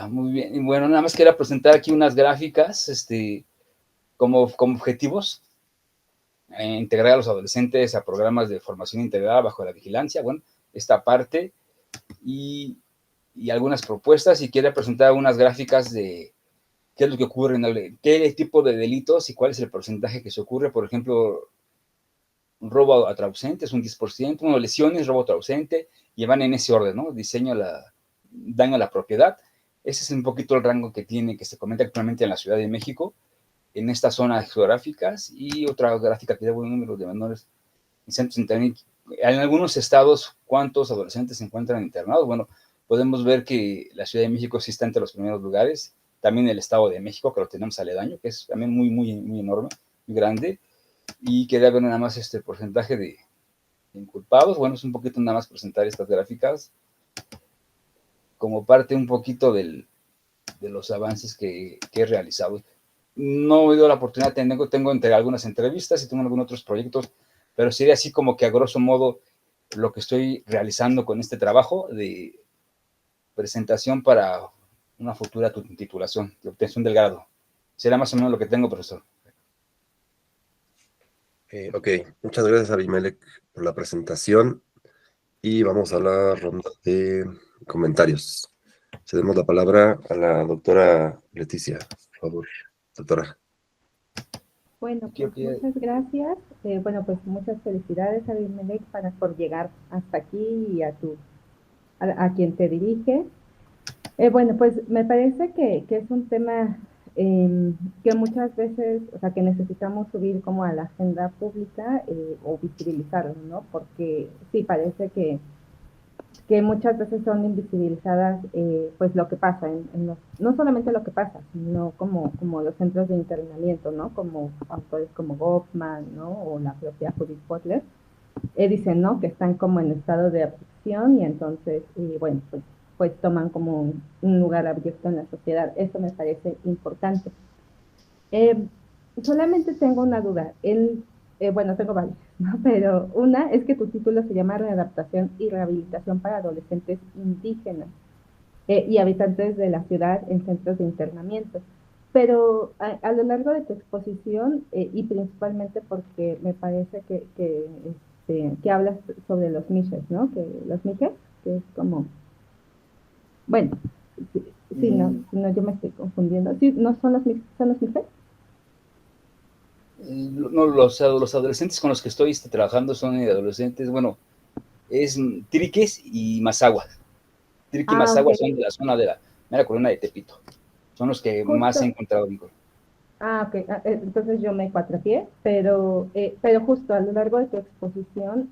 E: Muy bien. Y bueno, nada más quería presentar aquí unas gráficas como objetivos. Integrar a los adolescentes a programas de formación integrada bajo la vigilancia. Bueno, esta parte y algunas propuestas. Y quiero presentar unas gráficas de qué es lo que ocurre, qué tipo de delitos y cuál es el porcentaje que se ocurre. Por ejemplo, un robo a ausente es un 10%, lesiones, robo a ausente, y van en ese orden, ¿no? Daño a la propiedad. Ese es un poquito el rango que se comenta actualmente en la Ciudad de México, en estas zonas geográficas. Y otra gráfica que da buen número de menores en centros internados. En algunos estados, ¿cuántos adolescentes se encuentran internados? Bueno, podemos ver que la Ciudad de México sí está entre los primeros lugares. También el Estado de México, que lo tenemos aledaño, que es también muy, muy, muy enorme, muy grande. Y quería ver nada más este porcentaje de inculpados. Bueno, es un poquito nada más presentar estas gráficas como parte un poquito de los avances que he realizado. No he dado la oportunidad, tengo entre algunas entrevistas y tengo algunos otros proyectos, pero sería así como que a grosso modo lo que estoy realizando con este trabajo de presentación para una futura titulación, de obtención del grado. Será más o menos lo que tengo, profesor.
A: Ok, muchas gracias, Abimelec, por la presentación. Y vamos a la ronda de comentarios. Cedemos la palabra a la doctora Leticia, por favor, doctora.
D: Bueno, pues muchas gracias. Bueno, pues muchas felicidades a Abimelec por llegar hasta aquí y a quien te dirige. Bueno, pues me parece que es un tema que muchas veces, o sea, que necesitamos subir como a la agenda pública o visibilizarlo, ¿no? Porque sí, parece que muchas veces son invisibilizadas pues lo que pasa, no solamente lo que pasa, sino como los centros de internamiento, ¿no? Como autores como Goffman, ¿no? O la propia Judith Butler, dicen, ¿no? Que están como en estado de aflicción y entonces, bueno, pues toman como un lugar abierto en la sociedad. Eso me parece importante. Solamente tengo una duda. Bueno, tengo varias, ¿no? Pero una es que tu título se llama Readaptación y Rehabilitación para Adolescentes Indígenas y habitantes de la ciudad en centros de internamiento. Pero a lo largo de tu exposición, y principalmente porque me parece que hablas sobre los mijes, ¿no? Que los mijes, que es como... Bueno, sí, no, yo me estoy confundiendo. Sí, ¿no son los mijes? ¿Son los mijes?
E: No, los adolescentes con los que estoy trabajando son adolescentes, bueno, es Triques y Mazaguas. Trique y Mazaguas son de la zona de la mera colonia de Tepito. Son los que
D: Justo.
E: más he encontrado, Nicole.
D: Ok. Entonces yo me cuatrapié, pero justo a lo largo de tu exposición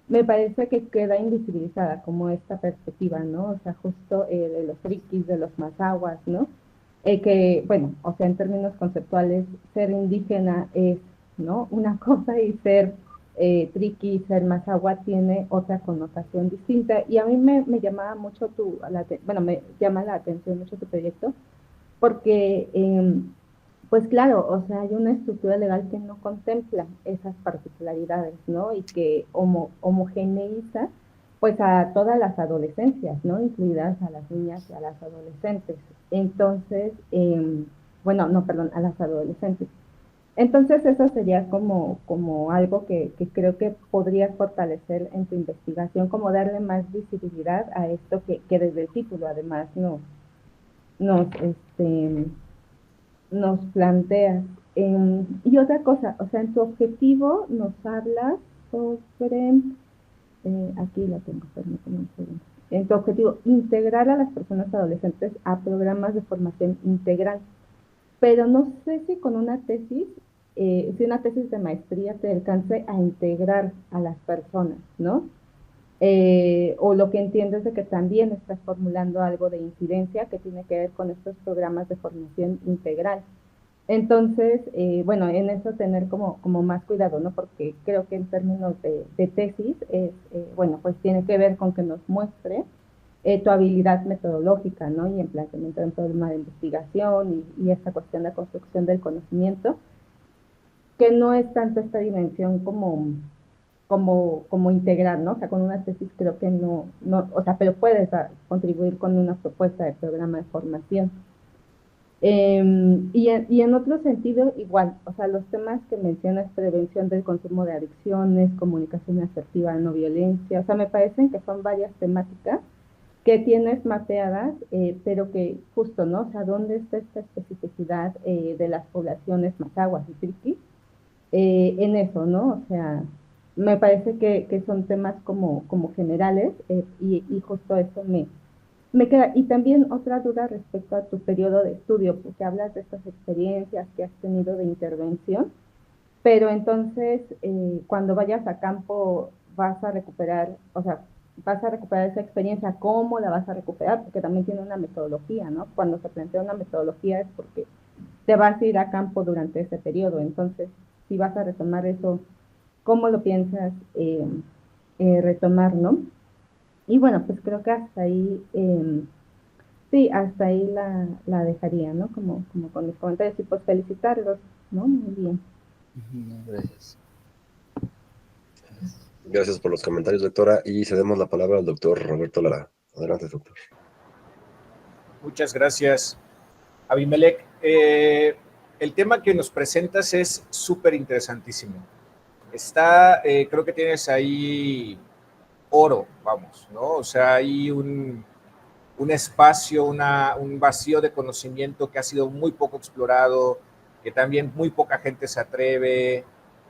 D: me parece que queda invisibilizada como esta perspectiva, ¿no? O sea, justo de los frikis, de los mazahuas, ¿no? Que, bueno, o sea, en términos conceptuales, ser indígena es, ¿no? Una cosa y ser triqui, ser mazahua tiene otra connotación distinta. Y a mí me llamaba mucho bueno, me llama la atención mucho tu proyecto, porque pues claro, o sea, hay una estructura legal que no contempla esas particularidades, ¿no? Y que homogeneiza pues a todas las adolescencias, ¿no? Incluidas a las niñas y a las adolescentes. Entonces, bueno, no, perdón, a las adolescentes. Entonces, eso sería como algo que creo que podrías fortalecer en tu investigación, como darle más visibilidad a esto que desde el título además nos, nos planteas. Y otra cosa, o sea, en tu objetivo nos hablas sobre, aquí la tengo, permíteme un segundo. En tu objetivo, integrar a las personas adolescentes a programas de formación integral. Pero no sé si con una tesis, si una tesis de maestría te alcance a integrar a las personas, ¿no? O lo que entiendo es de que también estás formulando algo de incidencia que tiene que ver con estos programas de formación integral. Entonces, bueno, en eso tener como más cuidado, ¿no? Porque creo que en términos de tesis, bueno, pues tiene que ver con que nos muestre tu habilidad metodológica, ¿no? Y en planteamiento de un problema de investigación y esta cuestión de construcción del conocimiento, que no es tanto esta dimensión como integrar, ¿no? O sea, con una tesis creo que no, o sea, pero puedes contribuir con una propuesta de programa de formación. Y en otro sentido, igual, o sea, los temas que mencionas, prevención del consumo de adicciones, comunicación asertiva, no violencia, o sea, me parecen que son varias temáticas que tienes mapeadas, pero que justo, ¿no? O sea, ¿dónde está esta especificidad de las poblaciones mazahuas y triquis? En eso, ¿no? O sea, me parece que son temas como generales y justo eso me queda. Y también otra duda respecto a tu periodo de estudio, porque hablas de estas experiencias que has tenido de intervención, pero entonces cuando vayas a campo vas a recuperar, o sea, vas a recuperar esa experiencia, ¿cómo la vas a recuperar? Porque también tiene una metodología, ¿no? Cuando se plantea una metodología es porque te vas a ir a campo durante ese periodo, entonces si vas a retomar eso, ¿cómo lo piensas retomar, no? Y bueno, pues creo que hasta ahí, sí, hasta ahí la dejaría, ¿no? Como con mis comentarios y pues felicitarlos, ¿no? Muy bien.
E: Gracias.
A: Gracias por los comentarios, doctora, y cedemos la palabra al doctor Roberto Lara. Adelante, doctor.
B: Muchas gracias, Abimelec. El tema que nos presentas es súper interesantísimo. Creo que tienes ahí oro, vamos, ¿no? O sea, hay un espacio, un vacío de conocimiento que ha sido muy poco explorado, que también muy poca gente se atreve,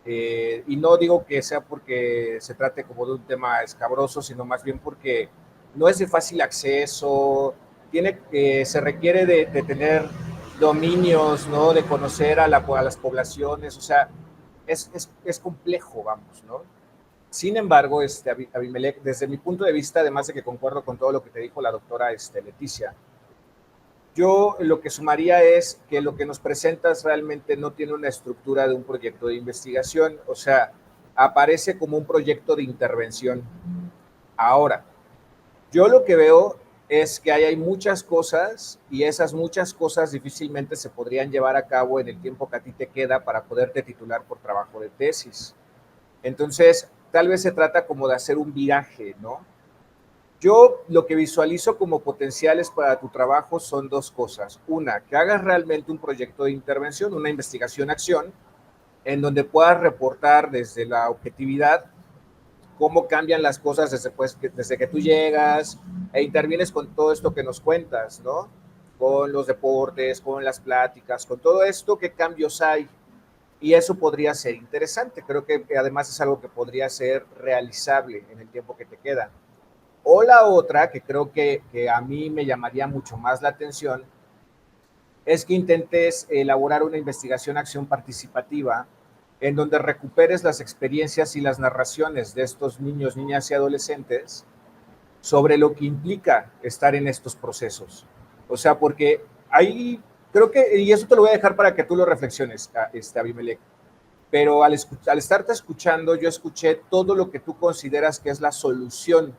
B: y no digo que sea porque se trate como de un tema escabroso, sino más bien porque no es de fácil acceso, se requiere de tener dominios, ¿no? De conocer a las poblaciones, o sea, es complejo, vamos, ¿no? Sin embargo, Abimelec, desde mi punto de vista, además de que concuerdo con todo lo que te dijo la doctora Leticia, yo lo que sumaría es que lo que nos presentas realmente no tiene una estructura de un proyecto de investigación, o sea, aparece como un proyecto de intervención. Ahora, yo lo que veo es que hay muchas cosas y esas muchas cosas difícilmente se podrían llevar a cabo en el tiempo que a ti te queda para poderte titular por trabajo de tesis. Entonces, tal vez se trata como de hacer un viraje, ¿no? Yo lo que visualizo como potenciales para tu trabajo son dos cosas. Una, que hagas realmente un proyecto de intervención, una investigación-acción, en donde puedas reportar desde la objetividad cómo cambian las cosas desde que tú llegas e intervienes con todo esto que nos cuentas, ¿no? Con los deportes, con las pláticas, con todo esto, qué cambios hay. Y eso podría ser interesante. Creo que además es algo que podría ser realizable en el tiempo que te queda. O la otra, que creo que a mí me llamaría mucho más la atención, es que intentes elaborar una investigación-acción participativa en donde recuperes las experiencias y las narraciones de estos niños, niñas y adolescentes sobre lo que implica estar en estos procesos. O sea, porque ahí creo que, y eso te lo voy a dejar para que tú lo reflexiones, Abimelec, pero al estarte escuchando, yo escuché todo lo que tú consideras que es la solución.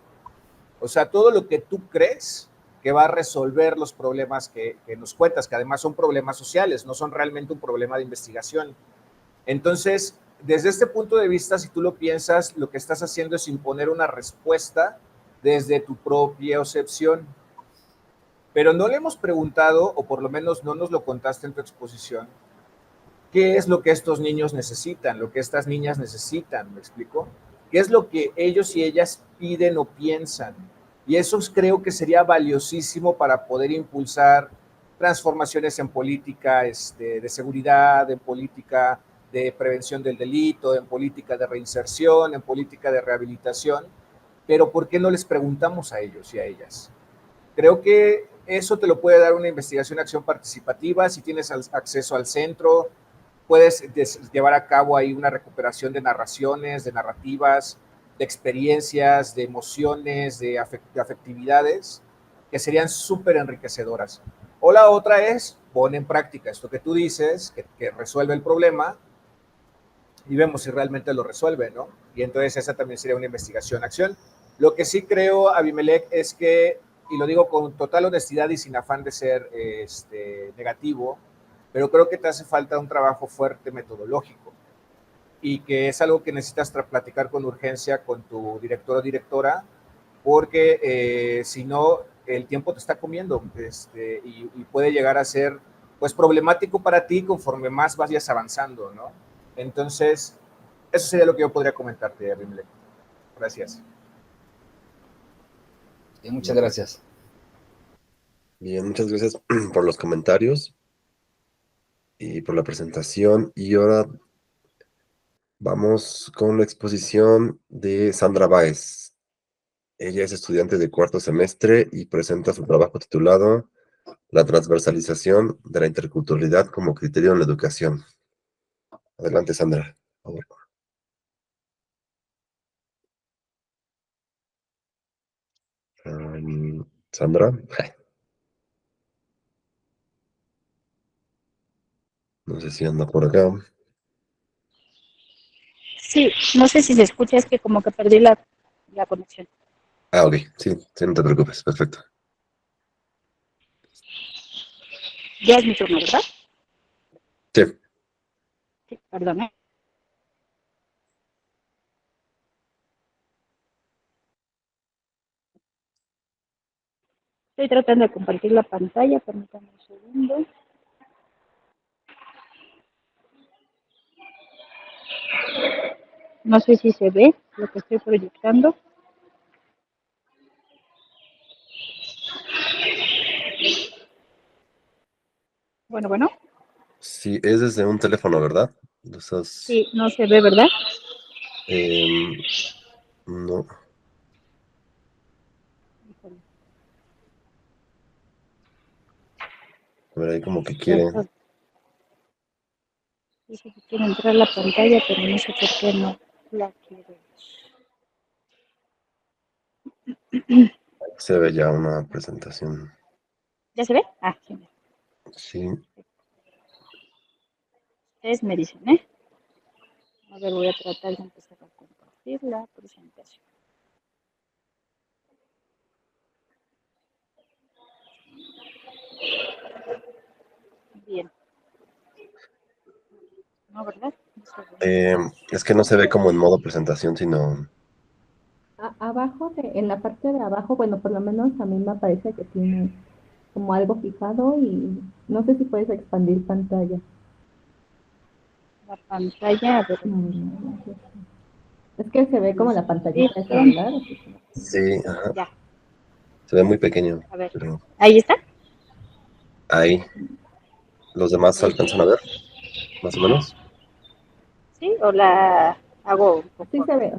B: O sea, todo lo que tú crees que va a resolver los problemas que nos cuentas, que además son problemas sociales, no son realmente un problema de investigación. Entonces, desde este punto de vista, si tú lo piensas, lo que estás haciendo es imponer una respuesta desde tu propia excepción. Pero no le hemos preguntado, o por lo menos no nos lo contaste en tu exposición, qué es lo que estos niños necesitan, lo que estas niñas necesitan, ¿me explico? ¿Qué es lo que ellos y ellas piden o piensan? Y eso creo que sería valiosísimo para poder impulsar transformaciones en política de seguridad, en política de prevención del delito, en política de reinserción, en política de rehabilitación. Pero ¿por qué no les preguntamos a ellos y a ellas? Creo que eso te lo puede dar una investigación-acción participativa. Si tienes acceso al centro, puedes llevar a cabo ahí una recuperación de narraciones, de narrativas, de experiencias, de emociones, de afectividades, que serían súper enriquecedoras. O la otra es, pon en práctica esto que tú dices, que resuelve el problema, y vemos si realmente lo resuelve, ¿no? Y entonces esa también sería una investigación-acción. Lo que sí creo, Abimelec, es que, y lo digo con total honestidad y sin afán de ser negativo, pero creo que te hace falta un trabajo fuerte metodológico y que es algo que necesitas platicar con urgencia con tu director o directora, porque si no, el tiempo te está comiendo y puede llegar a ser pues problemático para ti conforme más vayas avanzando, ¿no? Entonces, eso sería lo que yo podría comentarte, Abimelec. Gracias.
E: Muchas gracias.
A: Bien, muchas gracias por los comentarios y por la presentación. Y ahora vamos con la exposición de Sandra Báez. Ella es estudiante de cuarto semestre y presenta su trabajo titulado La transversalización de la interculturalidad como criterio en la educación. Adelante, Sandra, por favor. Sandra. No sé si anda por acá.
F: Sí, no sé si se escucha, es que como que perdí la conexión.
A: Ah, ok, sí, sí, no te preocupes, perfecto.
F: Ya es mi turno, ¿verdad?
A: Sí,
F: Sí, perdón. Estoy tratando de compartir la pantalla, permítanme un segundo. No sé si se ve lo que estoy proyectando. Bueno.
A: sí, es desde un teléfono, ¿verdad? Estás,
F: Sí, no se ve, ¿verdad?
A: no, a ver, ahí como que quiere.
F: Dice que quiere entrar a la pantalla, pero no sé por qué no la quiere.
A: Se ve ya una presentación.
F: ¿Ya se ve? Ah, sí.
A: Sí,
F: Ustedes me dicen, ¿eh? A ver, voy a tratar de empezar a compartir la presentación. Bien. No, ¿verdad? No se ve.
A: es que no se ve como en modo presentación, sino...
D: Abajo, en la parte de abajo, bueno, por lo menos a mí me parece que tiene como algo fijado y no sé si puedes expandir pantalla.
F: La pantalla, a ver.
D: Es que se ve como la pantallita del celular.
A: Sí, ajá,
F: Ya,
A: se ve muy pequeño,
F: a ver.
A: pero
F: Ahí está.
A: ahí. ¿Los demás se alcanzan a ver? Más o menos.
F: ¿Sí? ¿O la hago un
D: Sí
F: poco?
D: se ve.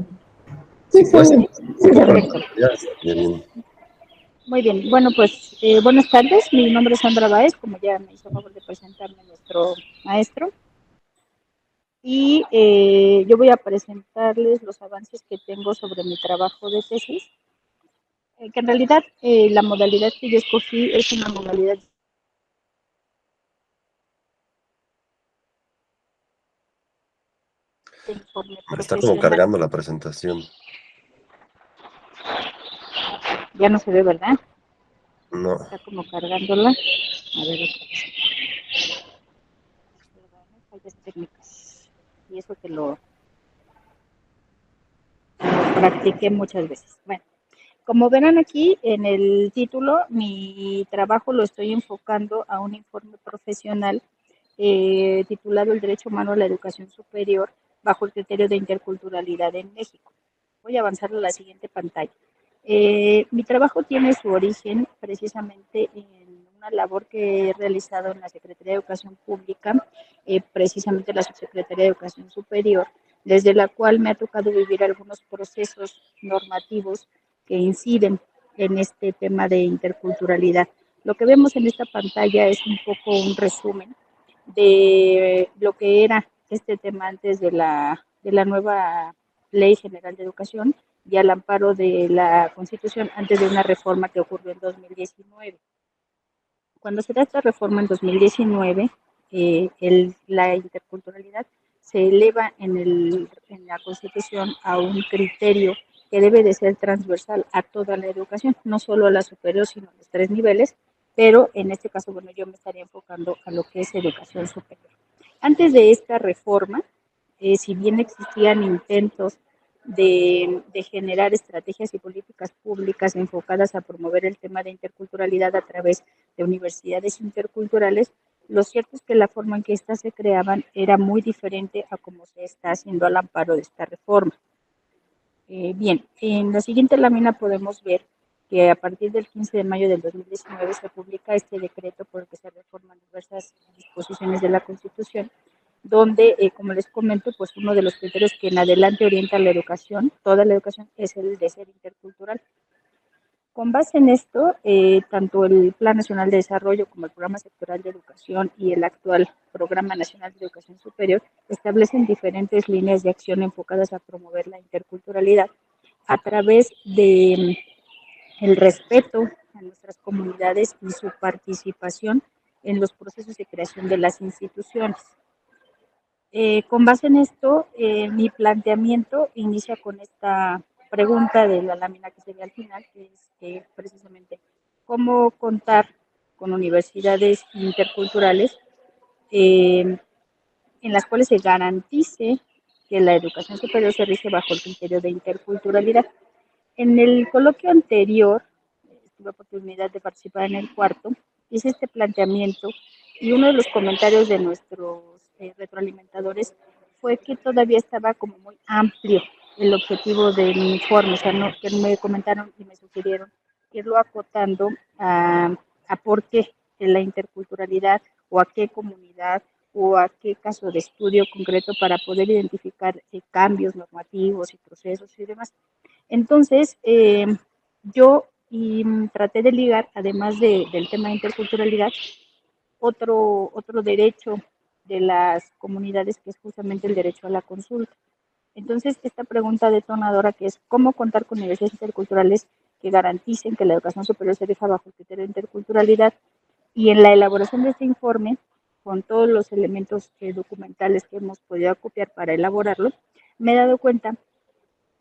A: Sí, pues,
F: Sí, perfecto.
A: ya estaría bien.
F: Muy bien, bueno, pues buenas tardes, mi nombre es Sandra Báez, como ya me hizo favor de presentarme nuestro maestro, y yo voy a presentarles los avances que tengo sobre mi trabajo de tesis, que en realidad la modalidad que yo escogí es una modalidad de informe
A: Está como
F: profesional.
A: cargando la presentación.
F: Ya no se ve, ¿verdad?
A: No,
F: Está como cargándola. A ver, otra vez. Perdón, fallas técnicas. Y eso que lo practiqué muchas veces. Bueno, como verán aquí en el título, mi trabajo lo estoy enfocando a un informe profesional titulado El Derecho Humano a la Educación Superior bajo el criterio de interculturalidad en México. Voy a avanzar a la siguiente pantalla. Mi trabajo tiene su origen precisamente en una labor que he realizado en la Secretaría de Educación Pública, precisamente la Subsecretaría de Educación Superior, desde la cual me ha tocado vivir algunos procesos normativos que inciden en este tema de interculturalidad. Lo que vemos en esta pantalla es un poco un resumen de lo que era este tema antes de la nueva Ley General de Educación y al amparo de la Constitución antes de una reforma que ocurrió en 2019. Cuando se da esta reforma en 2019, la interculturalidad se eleva en la Constitución a un criterio que debe de ser transversal a toda la educación, no solo a la superior, sino a los tres niveles, pero en este caso, bueno, yo me estaría enfocando a lo que es educación superior. Antes de esta reforma, si bien existían intentos de generar estrategias y políticas públicas enfocadas a promover el tema de interculturalidad a través de universidades interculturales, lo cierto es que la forma en que éstas se creaban era muy diferente a cómo se está haciendo al amparo de esta reforma. Bien, en la siguiente lámina podemos ver que a partir del 15 de mayo del 2019 se publica este decreto por el que se reforman diversas disposiciones de la Constitución, donde, como les comento, pues uno de los criterios que en adelante orienta la educación, toda la educación, es el de ser intercultural. Con base en esto, tanto el Plan Nacional de Desarrollo como el Programa Sectorial de Educación y el actual Programa Nacional de Educación Superior establecen diferentes líneas de acción enfocadas a promover la interculturalidad a través de el respeto a nuestras comunidades y su participación en los procesos de creación de las instituciones. Con base en esto, mi planteamiento inicia con esta pregunta de la lámina que se ve al final, que es precisamente cómo contar con universidades interculturales eh, en las cuales se garantice que la educación superior se rige bajo el criterio de interculturalidad. En el coloquio anterior, tuve oportunidad de participar en el cuarto, hice este planteamiento y uno de los comentarios de nuestros retroalimentadores fue que todavía estaba como muy amplio el objetivo del informe, o sea, no, que me comentaron y me sugirieron irlo acotando a por qué la interculturalidad o a qué comunidad o a qué caso de estudio concreto para poder identificar cambios normativos y procesos y demás. Entonces, yo traté de ligar, además del tema de interculturalidad, otro derecho de las comunidades, que es justamente el derecho a la consulta. Entonces, esta pregunta detonadora, que es cómo contar con universidades interculturales que garanticen que la educación superior se deja bajo el criterio de interculturalidad, y en la elaboración de este informe, con todos los elementos documentales que hemos podido acopiar para elaborarlo, me he dado cuenta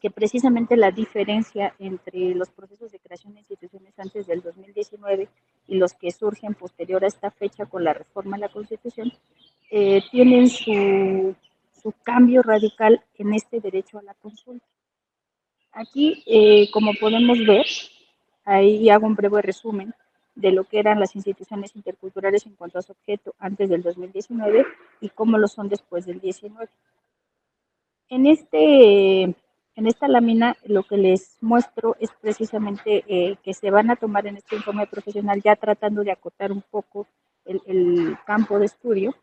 F: que precisamente la diferencia entre los procesos de creación de instituciones antes del 2019 y los que surgen posterior a esta fecha con la reforma de la Constitución, tienen su cambio radical en este derecho a la consulta. Aquí, como podemos ver, ahí hago un breve resumen de lo que eran las instituciones interculturales en cuanto a su objeto antes del 2019 y cómo lo son después del 19. En, en esta lámina lo que les muestro es precisamente que se van a tomar en este informe profesional, ya tratando de acotar un poco el campo de estudio,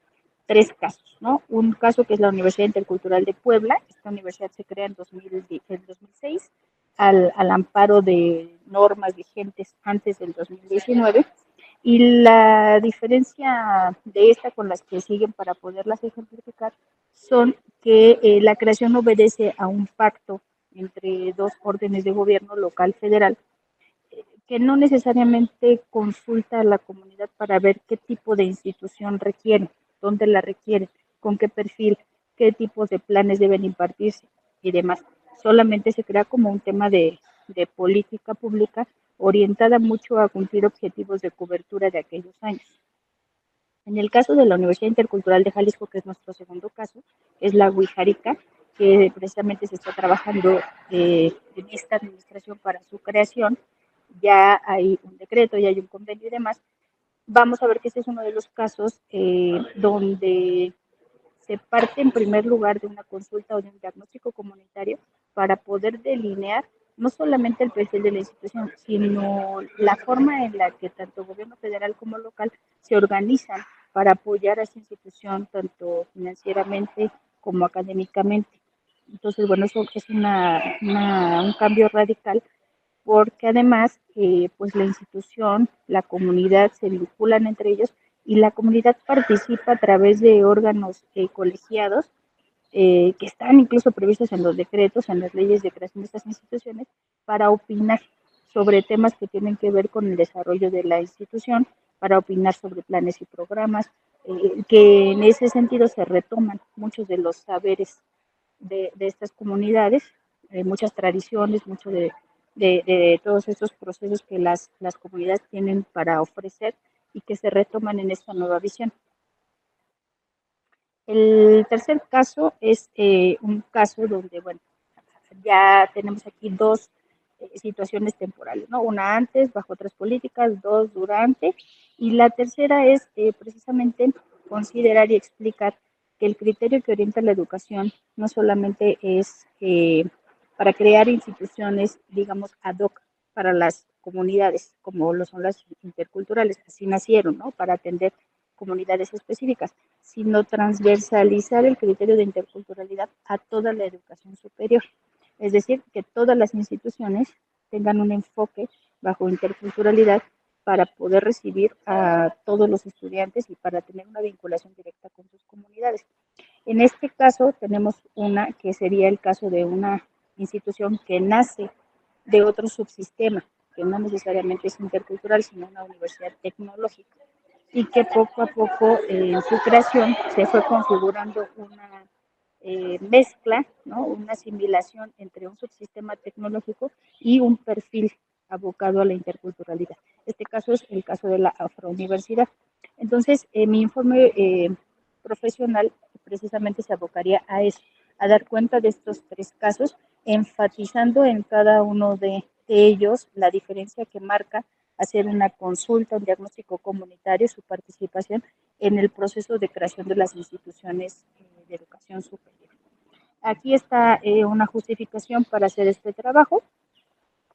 F: tres casos, ¿no? Un caso que es la Universidad Intercultural de Puebla. Esta universidad se crea en 2006 al amparo de normas vigentes antes del 2019, y la diferencia de esta con las que siguen para poderlas ejemplificar son que la creación obedece a un pacto entre dos órdenes de gobierno local federal, que no necesariamente consulta a la comunidad para ver qué tipo de institución requiere, dónde la requiere, con qué perfil, qué tipos de planes deben impartirse y demás. Solamente se crea como un tema de política pública orientada mucho a cumplir objetivos de cobertura de aquellos años. En el caso de la Universidad Intercultural de Jalisco, que es nuestro segundo caso, es la Huijarica, que precisamente se está trabajando en esta administración para su creación. Ya hay un decreto, ya hay un convenio y demás. Vamos a ver que este es uno de los casos donde se parte en primer lugar de una consulta o de un diagnóstico comunitario para poder delinear no solamente el perfil de la institución, sino la forma en la que tanto gobierno federal como local se organizan para apoyar a esa institución, tanto financieramente como académicamente. Entonces, bueno, eso es un cambio radical, porque además, pues la institución, la comunidad se vinculan entre ellos y la comunidad participa a través de órganos colegiados que están incluso previstos en los decretos, en las leyes de creación de estas instituciones, para opinar sobre temas que tienen que ver con el desarrollo de la institución, para opinar sobre planes y programas, que en ese sentido se retoman muchos de los saberes de estas comunidades, muchas tradiciones, mucho de todos estos procesos que las comunidades tienen para ofrecer y que se retoman en esta nueva visión. El tercer caso es un caso donde, bueno, ya tenemos aquí dos situaciones temporales, ¿no? Una antes, bajo otras políticas, dos durante, y la tercera es precisamente considerar y explicar que el criterio que orienta la educación no solamente es para crear instituciones, digamos, ad hoc para las comunidades, como lo son las interculturales, así nacieron, ¿no? Para atender comunidades específicas, sino transversalizar el criterio de interculturalidad a toda la educación superior. Es decir, que todas las instituciones tengan un enfoque bajo interculturalidad para poder recibir a todos los estudiantes y para tener una vinculación directa con sus comunidades. En este caso tenemos una que sería el caso de una institución que nace de otro subsistema, que no necesariamente es intercultural, sino una universidad tecnológica, y que poco a poco en su creación se fue configurando una mezcla, ¿no? Una asimilación entre un subsistema tecnológico y un perfil abocado a la interculturalidad. Este caso es el caso de la Afrouniversidad. Entonces, mi informe profesional precisamente se abocaría a eso, a dar cuenta de estos tres casos, enfatizando en cada uno de ellos la diferencia que marca hacer una consulta, un diagnóstico comunitario, su participación en el proceso de creación de las instituciones de educación superior. Aquí está una justificación para hacer este trabajo.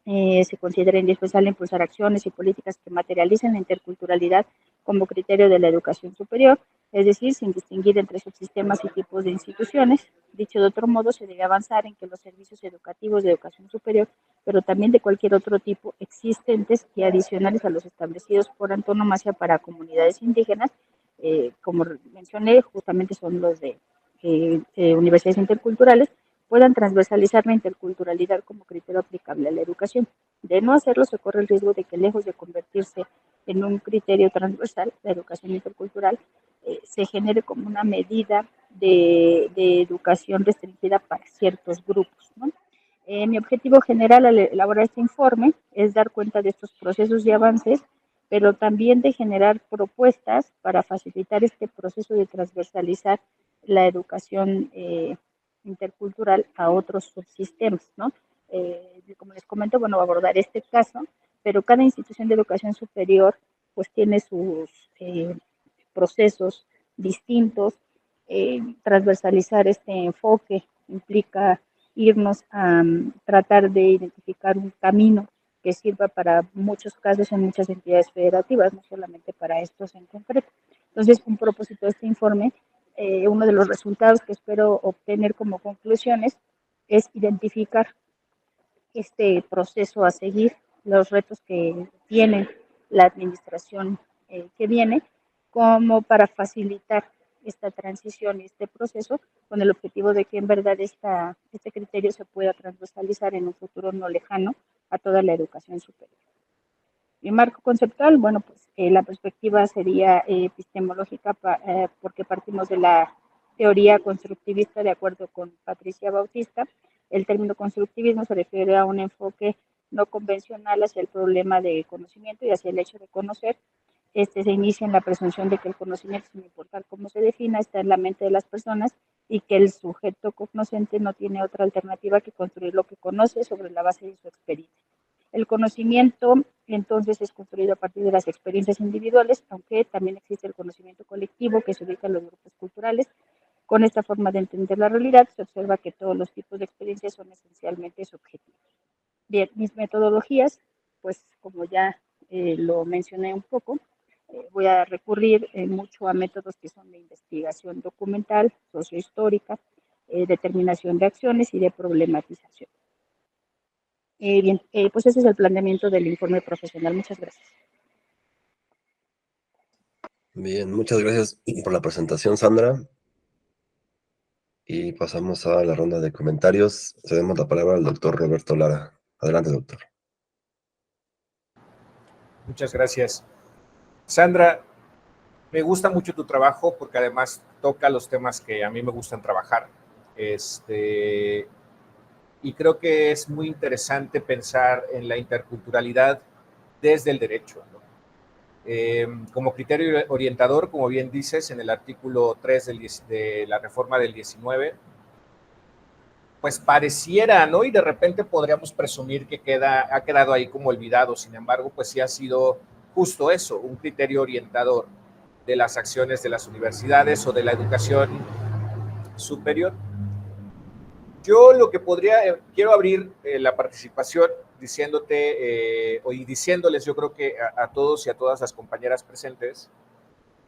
F: Se considera indispensable impulsar acciones y políticas que materialicen la interculturalidad como criterio de la educación superior, es decir, sin distinguir entre subsistemas y tipos de instituciones. Dicho de otro modo, se debe avanzar en que los servicios educativos de educación superior, pero también de cualquier otro tipo, existentes y adicionales a los establecidos por antonomasia para comunidades indígenas, como mencioné, justamente son los de universidades interculturales, puedan transversalizar la interculturalidad como criterio aplicable a la educación. De no hacerlo, se corre el riesgo de que, lejos de convertirse en un criterio transversal, la educación intercultural se genere como una medida de educación restringida para ciertos grupos, ¿no? Mi objetivo general al elaborar este informe es dar cuenta de estos procesos y avances, pero también de generar propuestas para facilitar este proceso de transversalizar la educación intercultural a otros subsistemas, ¿no? Como les comento, bueno, abordar este caso, pero cada institución de educación superior pues tiene sus procesos distintos. Transversalizar este enfoque implica irnos a tratar de identificar un camino que sirva para muchos casos en muchas entidades federativas, no solamente para estos en concreto. Entonces, un propósito de este informe, uno de los resultados que espero obtener como conclusiones es identificar este proceso a seguir los retos que tiene la administración que viene, como para facilitar esta transición y este proceso con el objetivo de que en verdad este criterio se pueda transversalizar en un futuro no lejano a toda la educación superior. Mi marco conceptual, bueno, pues la perspectiva sería epistemológica porque partimos de la teoría constructivista de acuerdo con Patricia Bautista. El término constructivismo se refiere a un enfoque no convencional hacia el problema de conocimiento y hacia el hecho de conocer. Se inicia en la presunción de que el conocimiento, sin importar cómo se defina, está en la mente de las personas y que el sujeto cognoscente no tiene otra alternativa que construir lo que conoce sobre la base de su experiencia. El conocimiento, entonces, es construido a partir de las experiencias individuales, aunque también existe el conocimiento colectivo que se ubica en los grupos culturales. Con esta forma de entender la realidad, se observa que todos los tipos de experiencias son esencialmente subjetivos. Bien, mis metodologías, pues como ya lo mencioné un poco, voy a recurrir mucho a métodos que son de investigación documental, sociohistórica, determinación de acciones y de problematización. Bien, pues ese es el planteamiento del informe profesional. Muchas gracias.
A: Bien, muchas gracias por la presentación, Sandra. Y pasamos a la ronda de comentarios. Cedemos la palabra al doctor Roberto Lara. Adelante, doctor.
B: Muchas gracias. Sandra, me gusta mucho tu trabajo porque además toca los temas que a mí me gustan trabajar. Y creo que es muy interesante pensar en la interculturalidad desde el derecho, ¿no? Como criterio orientador, como bien dices, en el artículo 3 de la reforma del 19, pues pareciera, ¿no? Y de repente podríamos presumir que ha quedado ahí como olvidado. Sin embargo, pues sí ha sido justo eso, un criterio orientador de las acciones de las universidades o de la educación superior. Yo lo que quiero abrir la participación diciéndote y diciéndoles, yo creo que a todos y a todas las compañeras presentes,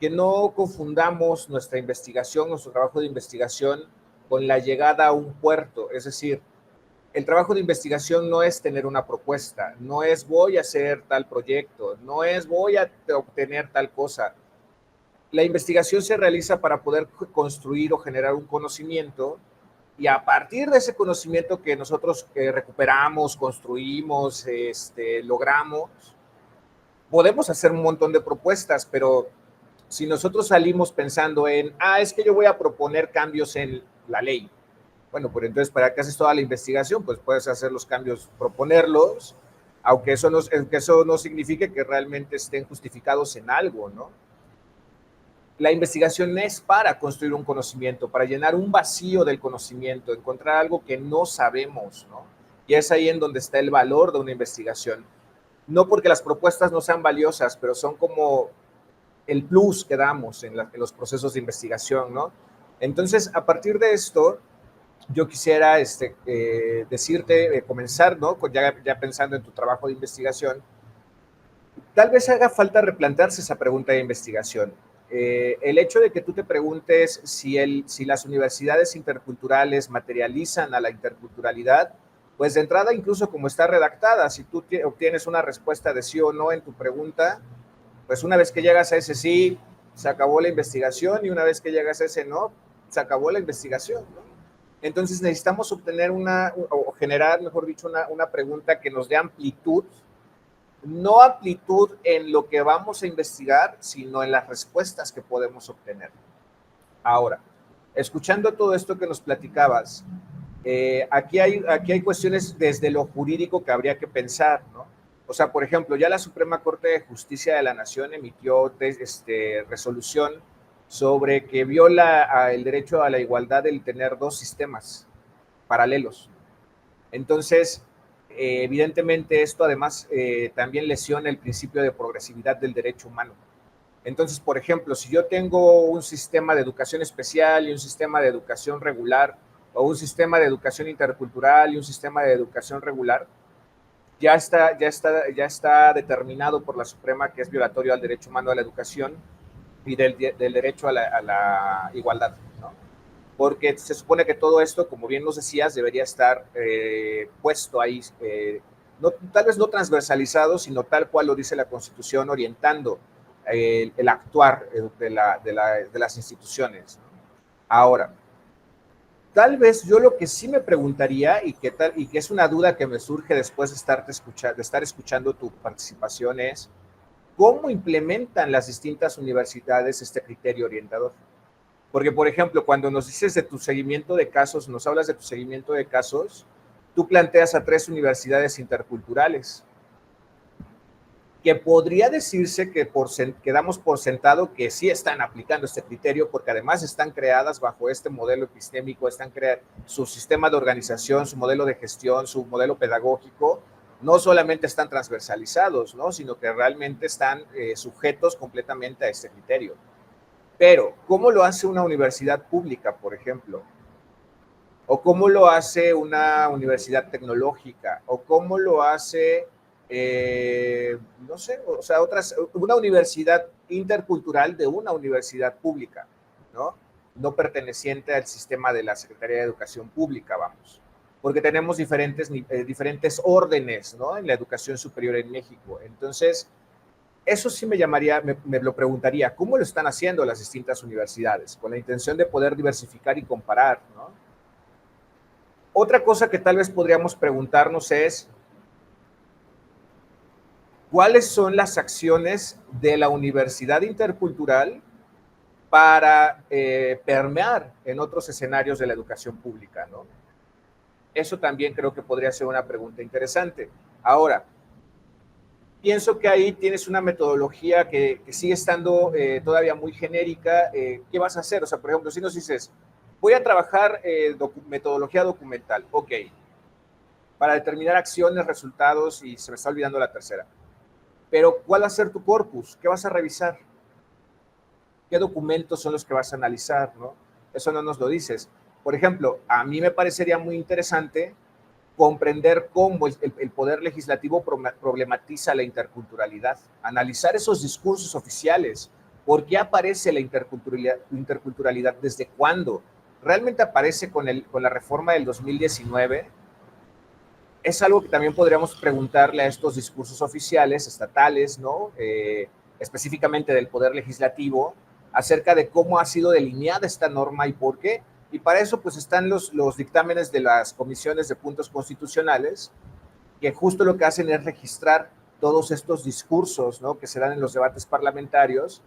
B: que no confundamos nuestra investigación, nuestro trabajo de investigación con la llegada a un puerto. Es decir, el trabajo de investigación no es tener una propuesta, no es voy a hacer tal proyecto, no es voy a obtener tal cosa. La investigación se realiza para poder construir o generar un conocimiento y a partir de ese conocimiento que nosotros recuperamos, construimos, logramos, podemos hacer un montón de propuestas, pero si nosotros salimos pensando en, es que yo voy a proponer cambios en la ley, bueno, pues entonces, ¿para qué haces toda la investigación? Pues puedes hacer los cambios, proponerlos, aunque eso no signifique que realmente estén justificados en algo, ¿no? La investigación es para construir un conocimiento, para llenar un vacío del conocimiento, encontrar algo que no sabemos, ¿no? Y es ahí en donde está el valor de una investigación. No porque las propuestas no sean valiosas, pero son como el plus que damos en los procesos de investigación, ¿no? Entonces, a partir de esto, yo quisiera decirte, comenzar, ¿no? Ya pensando en tu trabajo de investigación, tal vez haga falta replantearse esa pregunta de investigación. El hecho de que tú te preguntes si las universidades interculturales materializan a la interculturalidad, pues de entrada, incluso como está redactada, si tú obtienes una respuesta de sí o no en tu pregunta, pues una vez que llegas a ese sí, se acabó la investigación, y una vez que llegas a ese no, se acabó la investigación, ¿no? Entonces necesitamos obtener o generar, mejor dicho, una pregunta que nos dé amplitud, no amplitud en lo que vamos a investigar, sino en las respuestas que podemos obtener. Ahora, escuchando todo esto que nos platicabas, aquí hay cuestiones desde lo jurídico que habría que pensar, ¿no? O sea, por ejemplo, ya la Suprema Corte de Justicia de la Nación emitió resolución sobre que viola el derecho a la igualdad el tener dos sistemas paralelos. Entonces, evidentemente esto además también lesiona el principio de progresividad del derecho humano. Entonces, por ejemplo, si yo tengo un sistema de educación especial y un sistema de educación regular, o un sistema de educación intercultural y un sistema de educación regular, ya está determinado por la Suprema que es violatorio al derecho humano a la educación y del derecho a la igualdad, ¿no? Porque se supone que todo esto, como bien nos decías, debería estar puesto ahí tal vez no transversalizados, sino tal cual lo dice la Constitución, orientando el actuar de las instituciones. Ahora, tal vez yo lo que sí me preguntaría, y que es una duda que me surge después de estar escuchando tu participación, es cómo implementan las distintas universidades este criterio orientador. Porque, por ejemplo, cuando nos dices de tu seguimiento de casos, nos hablas de tu seguimiento de casos, tú planteas a 3 universidades interculturales, que podría decirse que damos por sentado que sí están aplicando este criterio, porque además están creadas bajo este modelo epistémico, están creando su sistema de organización, su modelo de gestión, su modelo pedagógico, no solamente están transversalizados, ¿no? Sino que realmente están sujetos completamente a este criterio. Pero, ¿cómo lo hace una universidad pública, por ejemplo? ¿O cómo lo hace una universidad tecnológica? ¿O cómo lo hace, no sé, o sea, una universidad intercultural de una universidad pública, ¿no? No perteneciente al sistema de la Secretaría de Educación Pública, vamos. Porque tenemos diferentes órdenes, ¿no? En la educación superior en México. Entonces, eso sí me lo preguntaría, ¿cómo lo están haciendo las distintas universidades? Con la intención de poder diversificar y comparar, ¿no? Otra cosa que tal vez podríamos preguntarnos es, ¿cuáles son las acciones de la universidad intercultural para permear en otros escenarios de la educación pública, ¿no? Eso también creo que podría ser una pregunta interesante. Ahora, pienso que ahí tienes una metodología que sigue estando todavía muy genérica. ¿Qué vas a hacer? O sea, por ejemplo, si nos dices, voy a trabajar metodología documental, ok, para determinar acciones, resultados, y se me está olvidando la tercera. Pero, ¿cuál va a ser tu corpus? ¿Qué vas a revisar? ¿Qué documentos son los que vas a analizar, ¿no? Eso no nos lo dices. Por ejemplo, a mí me parecería muy interesante comprender cómo el poder legislativo problematiza la interculturalidad, analizar esos discursos oficiales, por qué aparece la interculturalidad, desde cuándo, realmente aparece con la reforma del 2019, es algo que también podríamos preguntarle a estos discursos oficiales, estatales, ¿no? Específicamente del Poder Legislativo, acerca de cómo ha sido delineada esta norma y por qué. Y para eso pues están los dictámenes de las comisiones de puntos constitucionales, que justo lo que hacen es registrar todos estos discursos, ¿no? Que se dan en los debates parlamentarios,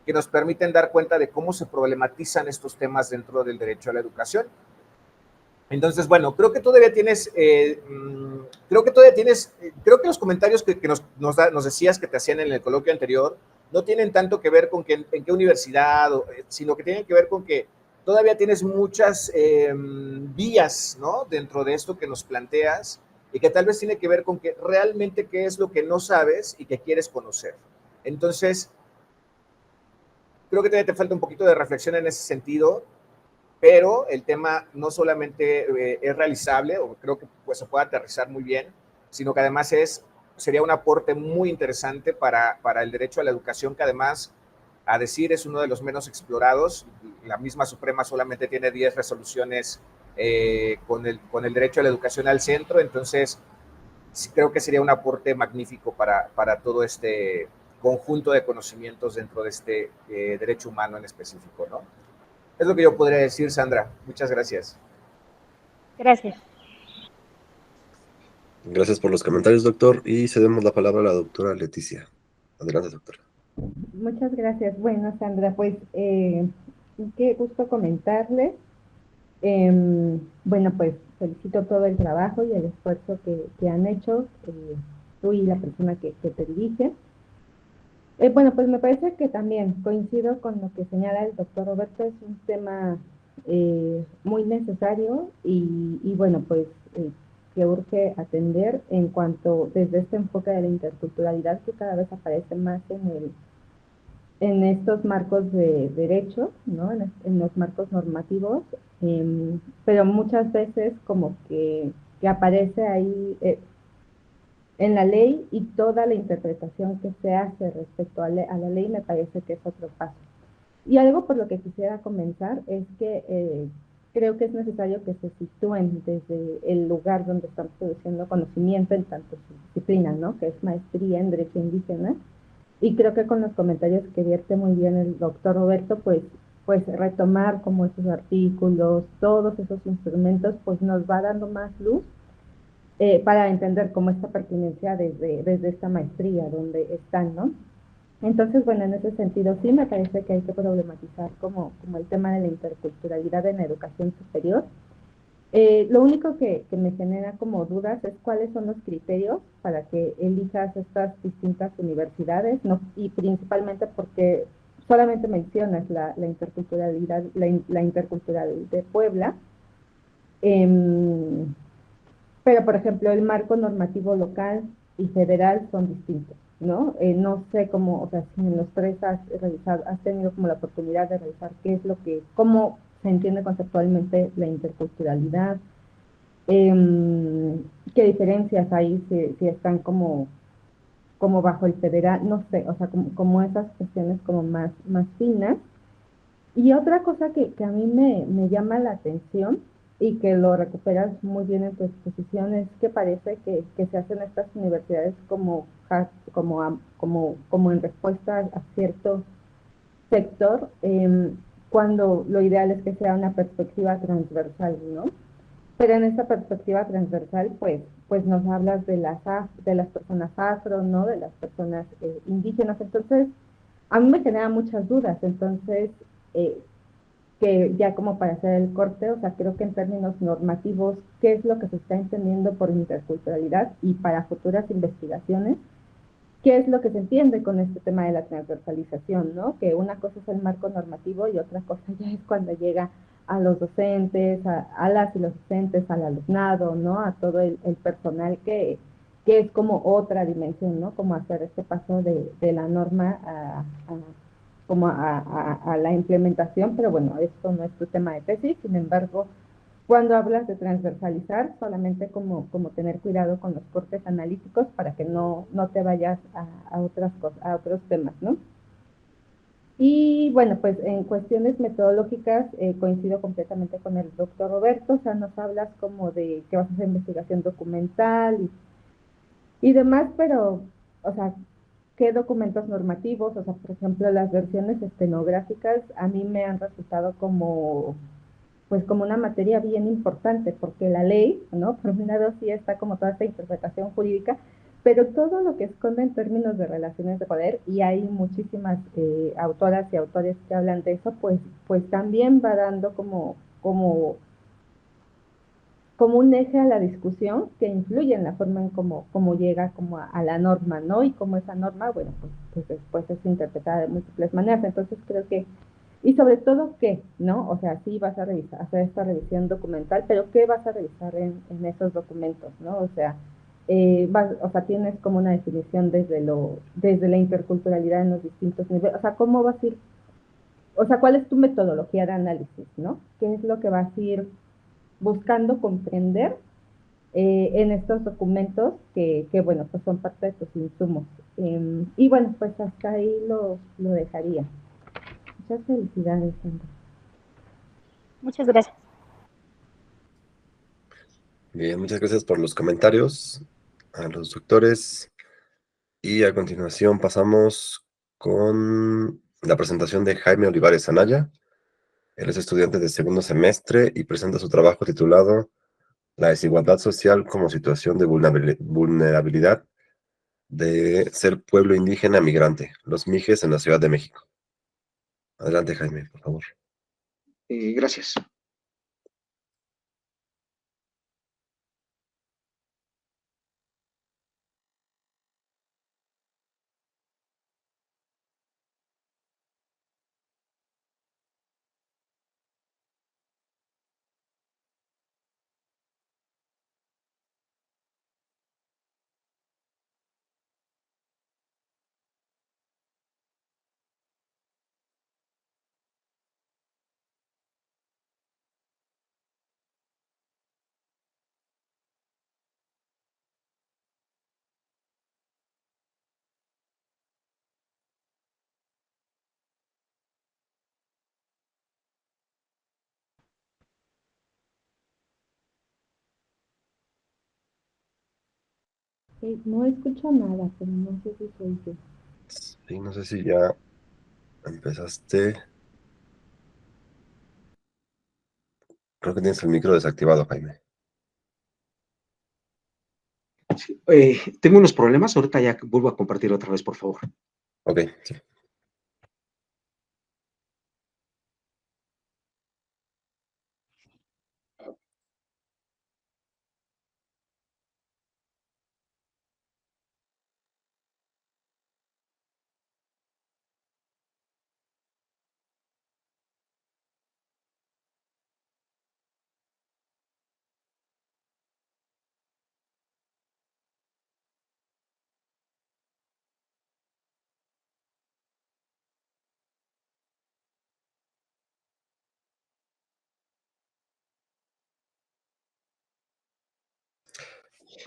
B: que nos permiten dar cuenta de cómo se problematizan estos temas dentro del derecho a la educación. Entonces, bueno, creo que todavía tienes, creo que los comentarios que nos decías que te hacían en el coloquio anterior no tienen tanto que ver con en qué universidad, sino que tienen que ver con que todavía tienes muchas vías, ¿no? Dentro de esto que nos planteas, y que tal vez tiene que ver con que realmente qué es lo que no sabes y que quieres conocer. Entonces, creo que todavía te falta un poquito de reflexión en ese sentido, pero el tema no solamente es realizable, o creo que pues, se puede aterrizar muy bien, sino que además sería un aporte muy interesante para el derecho a la educación, que además, a decir, es uno de los menos explorados. La misma Suprema solamente tiene 10 resoluciones con el derecho a la educación al centro, entonces sí, creo que sería un aporte magnífico para todo este conjunto de conocimientos dentro de este derecho humano en específico, ¿no? Es lo que yo podría decir, Sandra. Muchas gracias.
F: Gracias.
A: Gracias por los comentarios, doctor. Y cedemos la palabra a la doctora Leticia. Adelante, doctora.
D: Muchas gracias. Bueno, Sandra, pues qué gusto comentarles. Bueno, pues felicito todo el trabajo y el esfuerzo que han hecho tú y la persona que te dirige. Bueno, pues me parece que también coincido con lo que señala el doctor Roberto, es un tema muy necesario y bueno, pues que urge atender en cuanto desde este enfoque de la interculturalidad que cada vez aparece más en estos marcos de derecho, ¿no? En los marcos normativos, pero muchas veces como que aparece ahí en la ley, y toda la interpretación que se hace respecto a la ley me parece que es otro paso. Y algo por lo que quisiera comenzar es que creo que es necesario que se sitúen desde el lugar donde están produciendo conocimiento en tanto su disciplina, ¿no? Que es maestría en Derecho Indígena. Y creo que con los comentarios que vierte muy bien el doctor Roberto, pues retomar como esos artículos, todos esos instrumentos, pues nos va dando más luz para entender cómo esta pertinencia desde esta maestría donde están, ¿no? Entonces, bueno, en ese sentido sí me parece que hay que problematizar como el tema de la interculturalidad en la educación superior. Lo único que me genera como dudas es cuáles son los criterios para que elijas estas distintas universidades, ¿no? Y principalmente porque solamente mencionas la interculturalidad, la intercultural de Puebla, eh, pero, por ejemplo, el marco normativo local y federal son distintos, ¿no? No sé cómo, o sea, si en los tres has revisado, has tenido como la oportunidad de revisar qué es lo que, cómo se entiende conceptualmente la interculturalidad, qué diferencias hay si están como bajo el federal, no sé, o sea, como esas cuestiones como más finas. Y otra cosa que a mí me llama la atención y que lo recuperas muy bien en tu exposición es que parece que se hacen estas universidades como en respuesta a cierto sector, cuando lo ideal es que sea una perspectiva transversal, ¿no? Pero en esta perspectiva transversal, pues nos hablas de las personas afro, ¿no? De las personas indígenas. Entonces, a mí me genera muchas dudas. Entonces, eh, que ya como para hacer el corte, o sea, creo que en términos normativos, ¿qué es lo que se está entendiendo por interculturalidad? Y para futuras investigaciones, ¿qué es lo que se entiende con este tema de la transversalización, ¿no? Que una cosa es el marco normativo y otra cosa ya es cuando llega a los docentes, a las y los docentes, al alumnado, ¿no? A todo el personal que es como otra dimensión, ¿no? Como hacer este paso de la norma como a la implementación, pero bueno, esto no es tu tema de tesis, sin embargo, cuando hablas de transversalizar, solamente como tener cuidado con los cortes analíticos para que no te vayas a otras cosas, a otros temas, ¿no? Y bueno, pues en cuestiones metodológicas coincido completamente con el doctor Roberto, o sea, nos hablas como de que vas a hacer investigación documental y demás, pero, o sea, ¿qué documentos normativos? O sea, por ejemplo, las versiones estenográficas a mí me han resultado pues como una materia bien importante, porque la ley, ¿no? Por un lado sí está como toda esta interpretación jurídica, pero todo lo que esconde en términos de relaciones de poder, y hay muchísimas autoras y autores que hablan de eso, pues también va dando como un eje a la discusión que influye en la forma en cómo llega como a la norma, ¿no? Y cómo esa norma, bueno, pues después es interpretada de múltiples maneras. Entonces creo que, y sobre todo qué, ¿no? O sea, sí vas a revisar, hacer esta revisión documental, pero ¿qué vas a revisar en esos documentos, ¿no? O sea, o sea, tienes como una definición desde la interculturalidad en los distintos niveles, o sea, ¿cómo vas a ir, o sea, cuál es tu metodología de análisis, ¿no? ¿Qué es lo que vas a ir buscando comprender en estos documentos bueno, pues son parte de tus insumos? Y bueno, pues hasta ahí lo dejaría. Muchas felicidades, Sandra.
F: Muchas gracias.
A: Bien, muchas gracias por los comentarios a los doctores. Y a continuación pasamos con la presentación de Jaime Olivares Anaya. Él es estudiante de segundo semestre y presenta su trabajo titulado La desigualdad social como situación de vulnerabilidad de ser pueblo indígena migrante, los Mijes en la Ciudad de México. Adelante, Jaime, por favor.
G: Gracias.
D: No escucho nada, pero no sé si soy yo.
A: Sí, no sé si ya empezaste. Creo que tienes el micro desactivado, Jaime.
G: Sí, tengo unos problemas, ahorita ya vuelvo a compartir otra vez, por favor.
A: Ok, sí.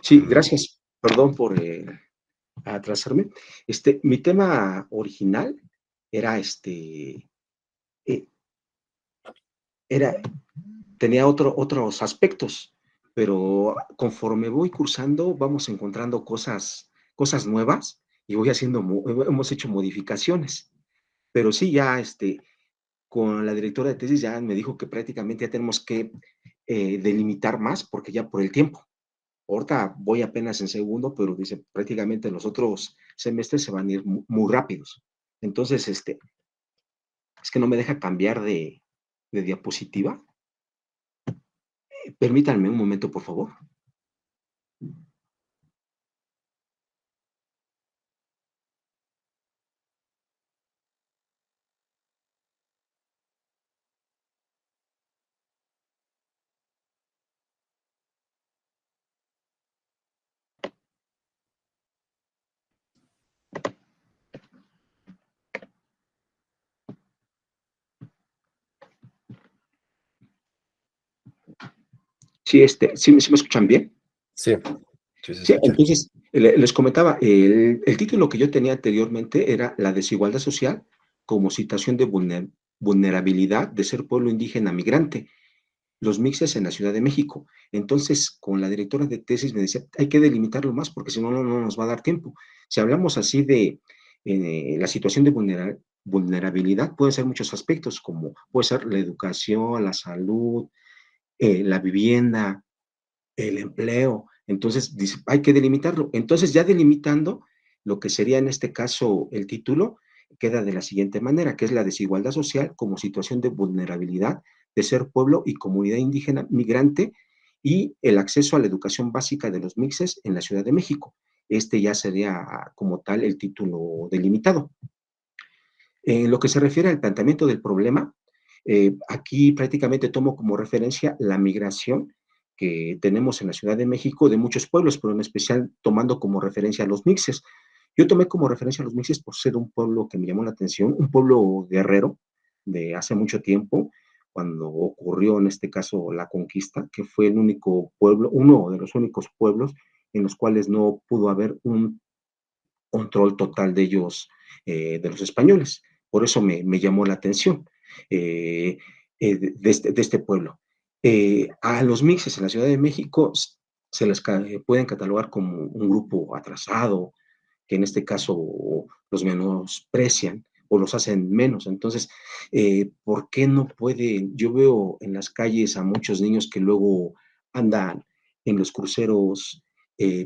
G: Sí, gracias. Perdón por atrasarme. Mi tema original era eh, era, tenía otros aspectos, pero conforme voy cursando, vamos encontrando cosas nuevas y hemos hecho modificaciones. Pero sí, ya con la directora de tesis ya me dijo que prácticamente ya tenemos que delimitar más porque ya por el tiempo. Ahorita voy apenas en segundo, pero dice prácticamente los otros semestres se van a ir muy rápidos. Entonces, es que no me deja cambiar de diapositiva. Permítanme un momento, por favor. Sí, sí me escuchan bien.
A: Sí, sí se
G: Sí,
A: escucha.
G: entonces les comentaba, el título que yo tenía anteriormente era La desigualdad social como situación de vulnerabilidad de ser pueblo indígena migrante, los mixes en la Ciudad de México. Entonces, con la directora de tesis me decía, hay que delimitarlo más porque si no, no nos va a dar tiempo. Si hablamos así de la situación de vulnerabilidad, pueden ser muchos aspectos, como puede ser la educación, la salud, la vivienda, el empleo. Entonces, dice, hay que delimitarlo. Entonces, ya delimitando lo que sería en este caso el título, queda de la siguiente manera, que es la desigualdad social como situación de vulnerabilidad de ser pueblo y comunidad indígena migrante y el acceso a la educación básica de los mixes en la Ciudad de México. Este ya sería como tal el título delimitado. En lo que se refiere al planteamiento del problema, aquí prácticamente tomo como referencia la migración que tenemos en la Ciudad de México de muchos pueblos, pero en especial tomando como referencia a los mixes. Yo tomé como referencia a los mixes por ser un pueblo que me llamó la atención, un pueblo guerrero de hace mucho tiempo, cuando ocurrió en este caso la conquista, que fue el único pueblo, uno de los únicos pueblos en los cuales no pudo haber un control total de ellos, de los españoles. Por eso me llamó la atención de este pueblo. A los mixes en la Ciudad de México se les pueden catalogar como un grupo atrasado, que en este caso los menosprecian o los hacen menos. Entonces, ¿por qué no puede? Yo veo en las calles a muchos niños que luego andan en los cruceros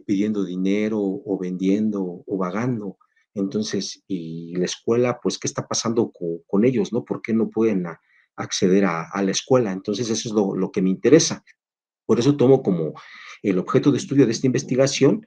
G: pidiendo dinero o vendiendo o vagando. Entonces, y la escuela, pues, ¿qué está pasando con ellos, no? ¿Por qué no pueden acceder a la escuela? Entonces, eso es lo que me interesa. Por eso tomo como el objeto de estudio de esta investigación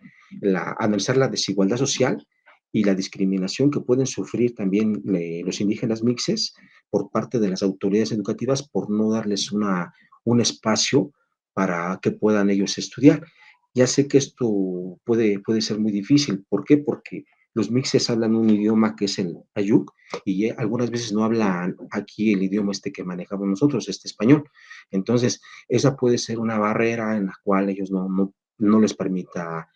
G: analizar la desigualdad social y la discriminación que pueden sufrir también los indígenas mixes por parte de las autoridades educativas por no darles un espacio para que puedan ellos estudiar. Ya sé que esto puede ser muy difícil. ¿Por qué? Porque los mixes hablan un idioma que es el ayuk y algunas veces no hablan aquí el idioma que manejamos nosotros, español. Entonces, esa puede ser una barrera en la cual ellos no les permita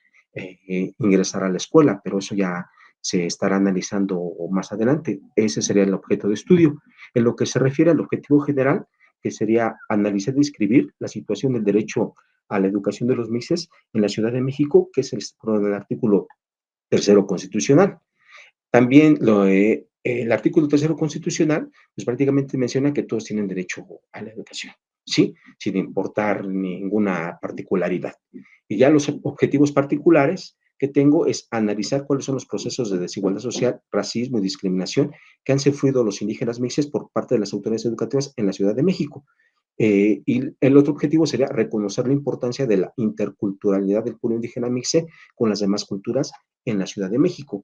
G: ingresar a la escuela, pero eso ya se estará analizando más adelante. Ese sería el objeto de estudio. En lo que se refiere al objetivo general, que sería analizar y describir la situación del derecho a la educación de los mixes en la Ciudad de México, que es el artículo tercero constitucional. También el artículo tercero constitucional, pues prácticamente menciona que todos tienen derecho a la educación, ¿sí? Sin importar ninguna particularidad. Y ya los objetivos particulares que tengo es analizar cuáles son los procesos de desigualdad social, racismo y discriminación que han sufrido los indígenas mixes por parte de las autoridades educativas en la Ciudad de México. Y el otro objetivo sería reconocer la importancia de la interculturalidad del pueblo indígena mixe con las demás culturas en la Ciudad de México.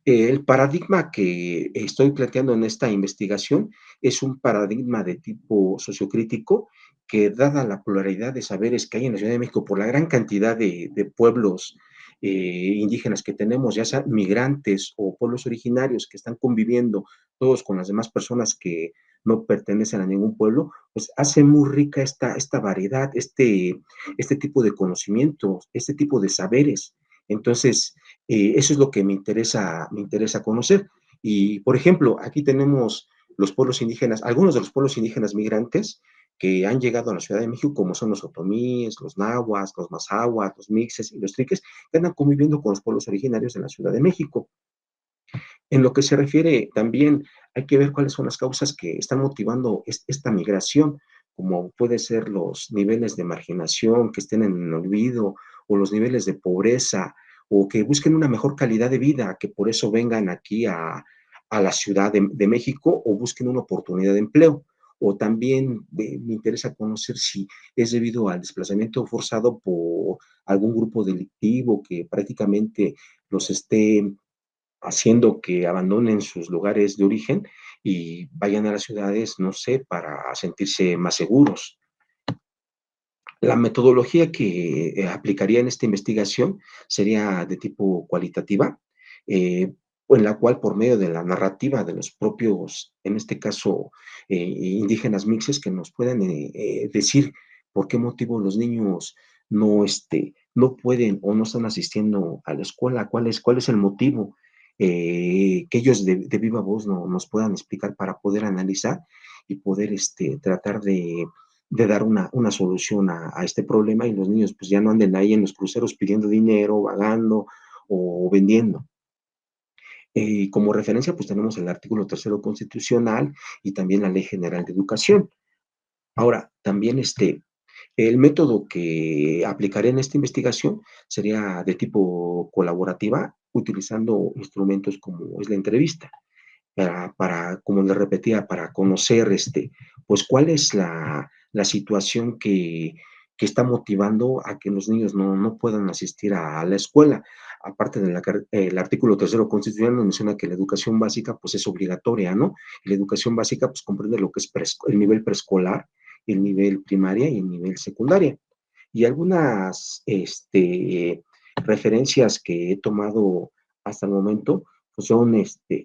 G: El paradigma que estoy planteando en esta investigación es un paradigma de tipo sociocrítico que, dada la pluralidad de saberes que hay en la Ciudad de México por la gran cantidad de pueblos indígenas que tenemos, ya sean migrantes o pueblos originarios que están conviviendo todos con las demás personas que no pertenecen a ningún pueblo, pues hace muy rica esta variedad, este tipo de conocimientos, este tipo de saberes. Entonces, eso es lo que me interesa conocer. Y, por ejemplo, aquí tenemos los pueblos indígenas, algunos de los pueblos indígenas migrantes que han llegado a la Ciudad de México, como son los otomíes, los nahuas, los mazahuas, los mixes y los triques, que andan conviviendo con los pueblos originarios de la Ciudad de México. En lo que se refiere también, hay que ver cuáles son las causas que están motivando esta migración, como puede ser los niveles de marginación que estén en el olvido, o los niveles de pobreza, o que busquen una mejor calidad de vida, que por eso vengan aquí a la Ciudad de México o busquen una oportunidad de empleo. O también me interesa conocer si es debido al desplazamiento forzado por algún grupo delictivo que prácticamente los esté haciendo que abandonen sus lugares de origen y vayan a las ciudades, no sé, para sentirse más seguros. La metodología que aplicaría en esta investigación sería de tipo cualitativa, en la cual por medio de la narrativa de los propios, en este caso, indígenas mixes, que nos puedan decir por qué motivo los niños no pueden o no están asistiendo a la escuela, cuál es el motivo, que ellos de viva voz nos puedan explicar para poder analizar y poder tratar de dar una solución a este problema y los niños pues ya no anden ahí en los cruceros pidiendo dinero, vagando o vendiendo. Como referencia pues tenemos el artículo tercero constitucional y también la Ley General de Educación. Ahora, también el método que aplicaré en esta investigación sería de tipo colaborativa, utilizando instrumentos como es la entrevista como le repetía, para conocer pues cuál es la situación que está motivando a que los niños no puedan asistir a la escuela. Aparte del artículo tercero constitucional nos menciona que la educación básica pues es obligatoria, ¿no? Y la educación básica pues comprende lo que es el nivel preescolar, el nivel primaria y el nivel secundaria. Y algunas referencias que he tomado hasta el momento pues son,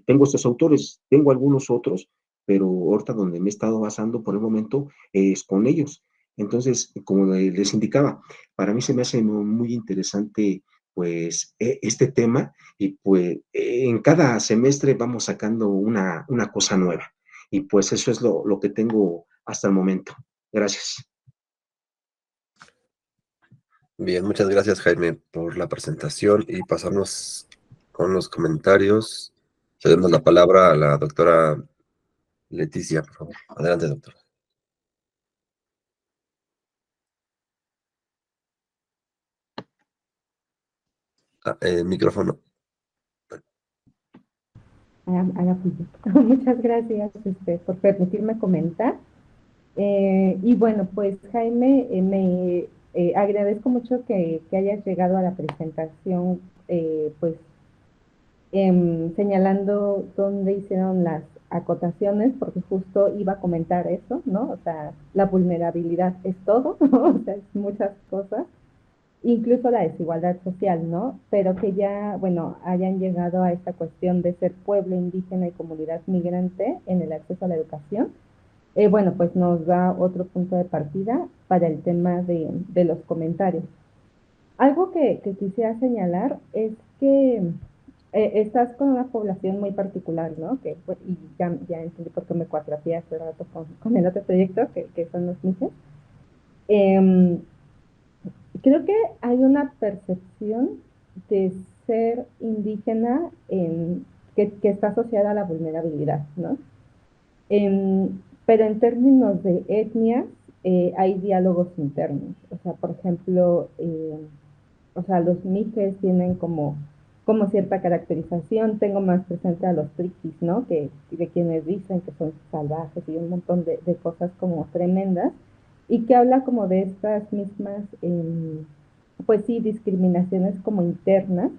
G: tengo estos autores, tengo algunos otros, pero ahorita donde me he estado basando por el momento es con ellos. Entonces, como les indicaba, para mí se me hace muy interesante pues este tema y pues en cada semestre vamos sacando una cosa nueva. Y pues eso es lo que tengo hasta el momento. Gracias.
A: Bien, muchas gracias, Jaime, por la presentación y pasarnos con los comentarios. Cedemos la palabra a la doctora Leticia, por favor. Adelante, doctora. Micrófono.
D: Muchas gracias por permitirme comentar. Y bueno, pues Jaime, me agradezco mucho que hayas llegado a la presentación, pues señalando dónde hicieron las acotaciones, porque justo iba a comentar eso, ¿no? O sea, la vulnerabilidad es todo, ¿no? O sea, es muchas cosas, incluso la desigualdad social, ¿no? Pero que ya, bueno, hayan llegado a esta cuestión de ser pueblo indígena y comunidad migrante en el acceso a la educación, bueno, pues nos da otro punto de partida para el tema de los comentarios. Algo que quisiera señalar es que estás con una población muy particular, ¿no? Que, pues, y ya entendí por qué me cuatrapié hace rato con el otro proyecto, que son los mises. creo que hay una percepción de ser indígena que está asociada a la vulnerabilidad, ¿no? Pero en términos de etnias, hay diálogos internos. O sea, por ejemplo, o sea, los mijes tienen como cierta caracterización. Tengo más presente a los triquis, ¿no? De quienes dicen que son salvajes y un montón de cosas como tremendas. Y que habla como de estas mismas, pues sí, discriminaciones como internas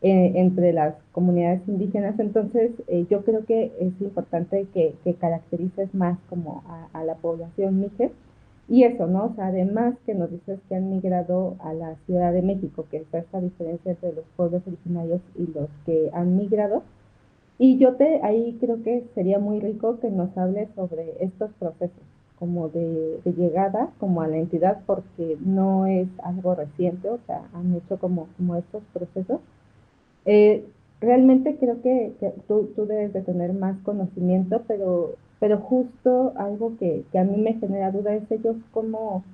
D: entre las comunidades indígenas. Entonces, yo creo que es importante que caracterices más como a la población mije. Y eso, ¿no? O sea, además que nos dices que han migrado a la Ciudad de México, que es esta diferencia entre los pueblos originarios y los que han migrado. Y ahí creo que sería muy rico que nos hables sobre estos procesos, como de llegada, como a la entidad, porque no es algo reciente, o sea, han hecho como estos procesos. Realmente creo que tú debes de tener más conocimiento, pero justo algo que a mí me genera duda es ellos cómo,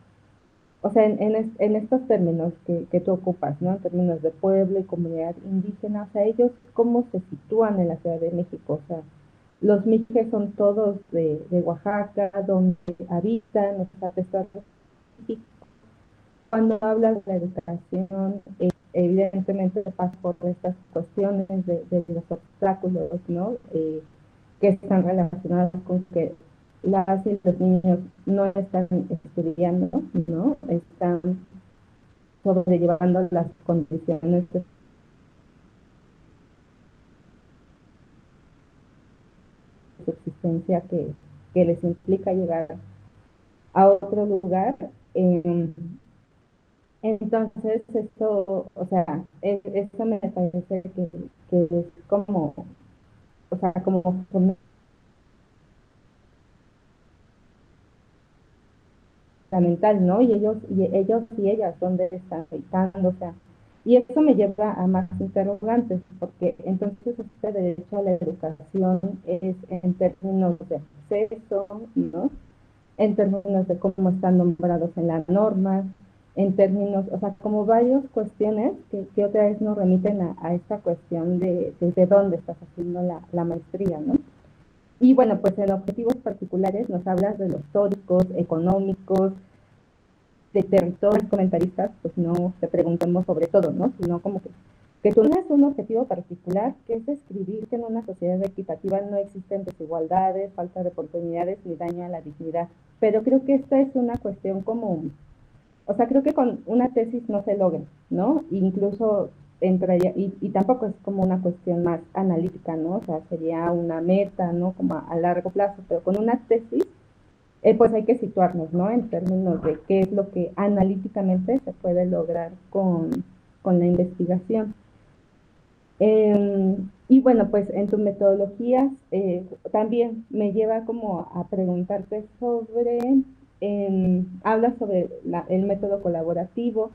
D: o sea, en estos términos que tú ocupas, ¿no? En términos de pueblo y comunidad indígena, o sea, ellos cómo se sitúan en la Ciudad de México, o sea, los mijes son todos de Oaxaca, donde habitan, o sea, cuando hablas de la educación, evidentemente pasa por estas cuestiones de los obstáculos, ¿no? Que están relacionados con que las y los niños no están estudiando, ¿no? Están sobrellevando las condiciones de subsistencia que les implica llegar a otro lugar. Entonces, esto, o sea, esto me parece que es como, o sea, como fundamental, ¿no? Y ellos y ellas, ¿dónde están habitando? O sea, y eso me lleva a más interrogantes, porque entonces este derecho a la educación es en términos de acceso, ¿no? En términos de cómo están nombrados en la norma, en términos, o sea, como varias cuestiones que otra vez nos remiten a esta cuestión de dónde estás haciendo la maestría, ¿no? Y bueno, pues en objetivos particulares nos hablas de los históricos, económicos, de territorios comentaristas, pues no te preguntemos sobre todo, ¿no? Sino como que tú tienes un objetivo particular, que es describir que en una sociedad equitativa no existen desigualdades, falta de oportunidades ni daño a la dignidad. Pero creo que esta es una cuestión como, o sea, creo que con una tesis no se logra, ¿no? Incluso entraría, y tampoco es como una cuestión más analítica, ¿no? O sea, sería una meta, ¿no? Como a largo plazo, pero con una tesis pues hay que situarnos, ¿no? En términos de qué es lo que analíticamente se puede lograr con la investigación. Y bueno, pues en tus metodologías también me lleva como a preguntarte sobre, hablas sobre el método colaborativo,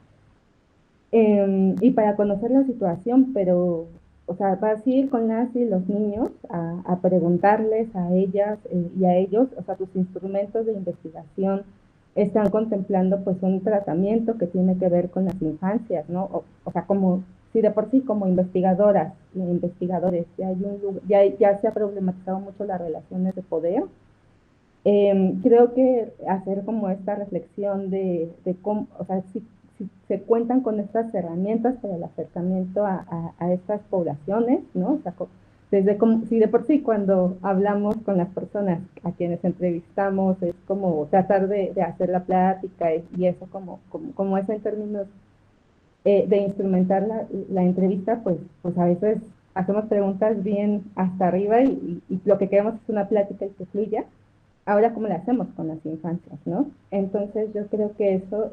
D: y para conocer la situación, pero, o sea, vas a ir con las y los niños a preguntarles a ellas y a ellos, o sea, tus instrumentos de investigación están contemplando pues un tratamiento que tiene que ver con las infancias, ¿no? O sea, como si de por sí como investigadoras e investigadores ya se ha problematizado mucho las relaciones de poder. Creo que hacer como esta reflexión de cómo, o sea, si se cuentan con estas herramientas para el acercamiento a estas poblaciones, ¿no? O sea, desde como, si de por sí cuando hablamos con las personas a quienes entrevistamos es como tratar de hacer la plática y eso como eso en términos de instrumentar la entrevista, pues a veces hacemos preguntas bien hasta arriba y lo que queremos es una plática y que fluya. Ahora, ¿cómo le hacemos con las infancias, no? Entonces, yo creo que eso,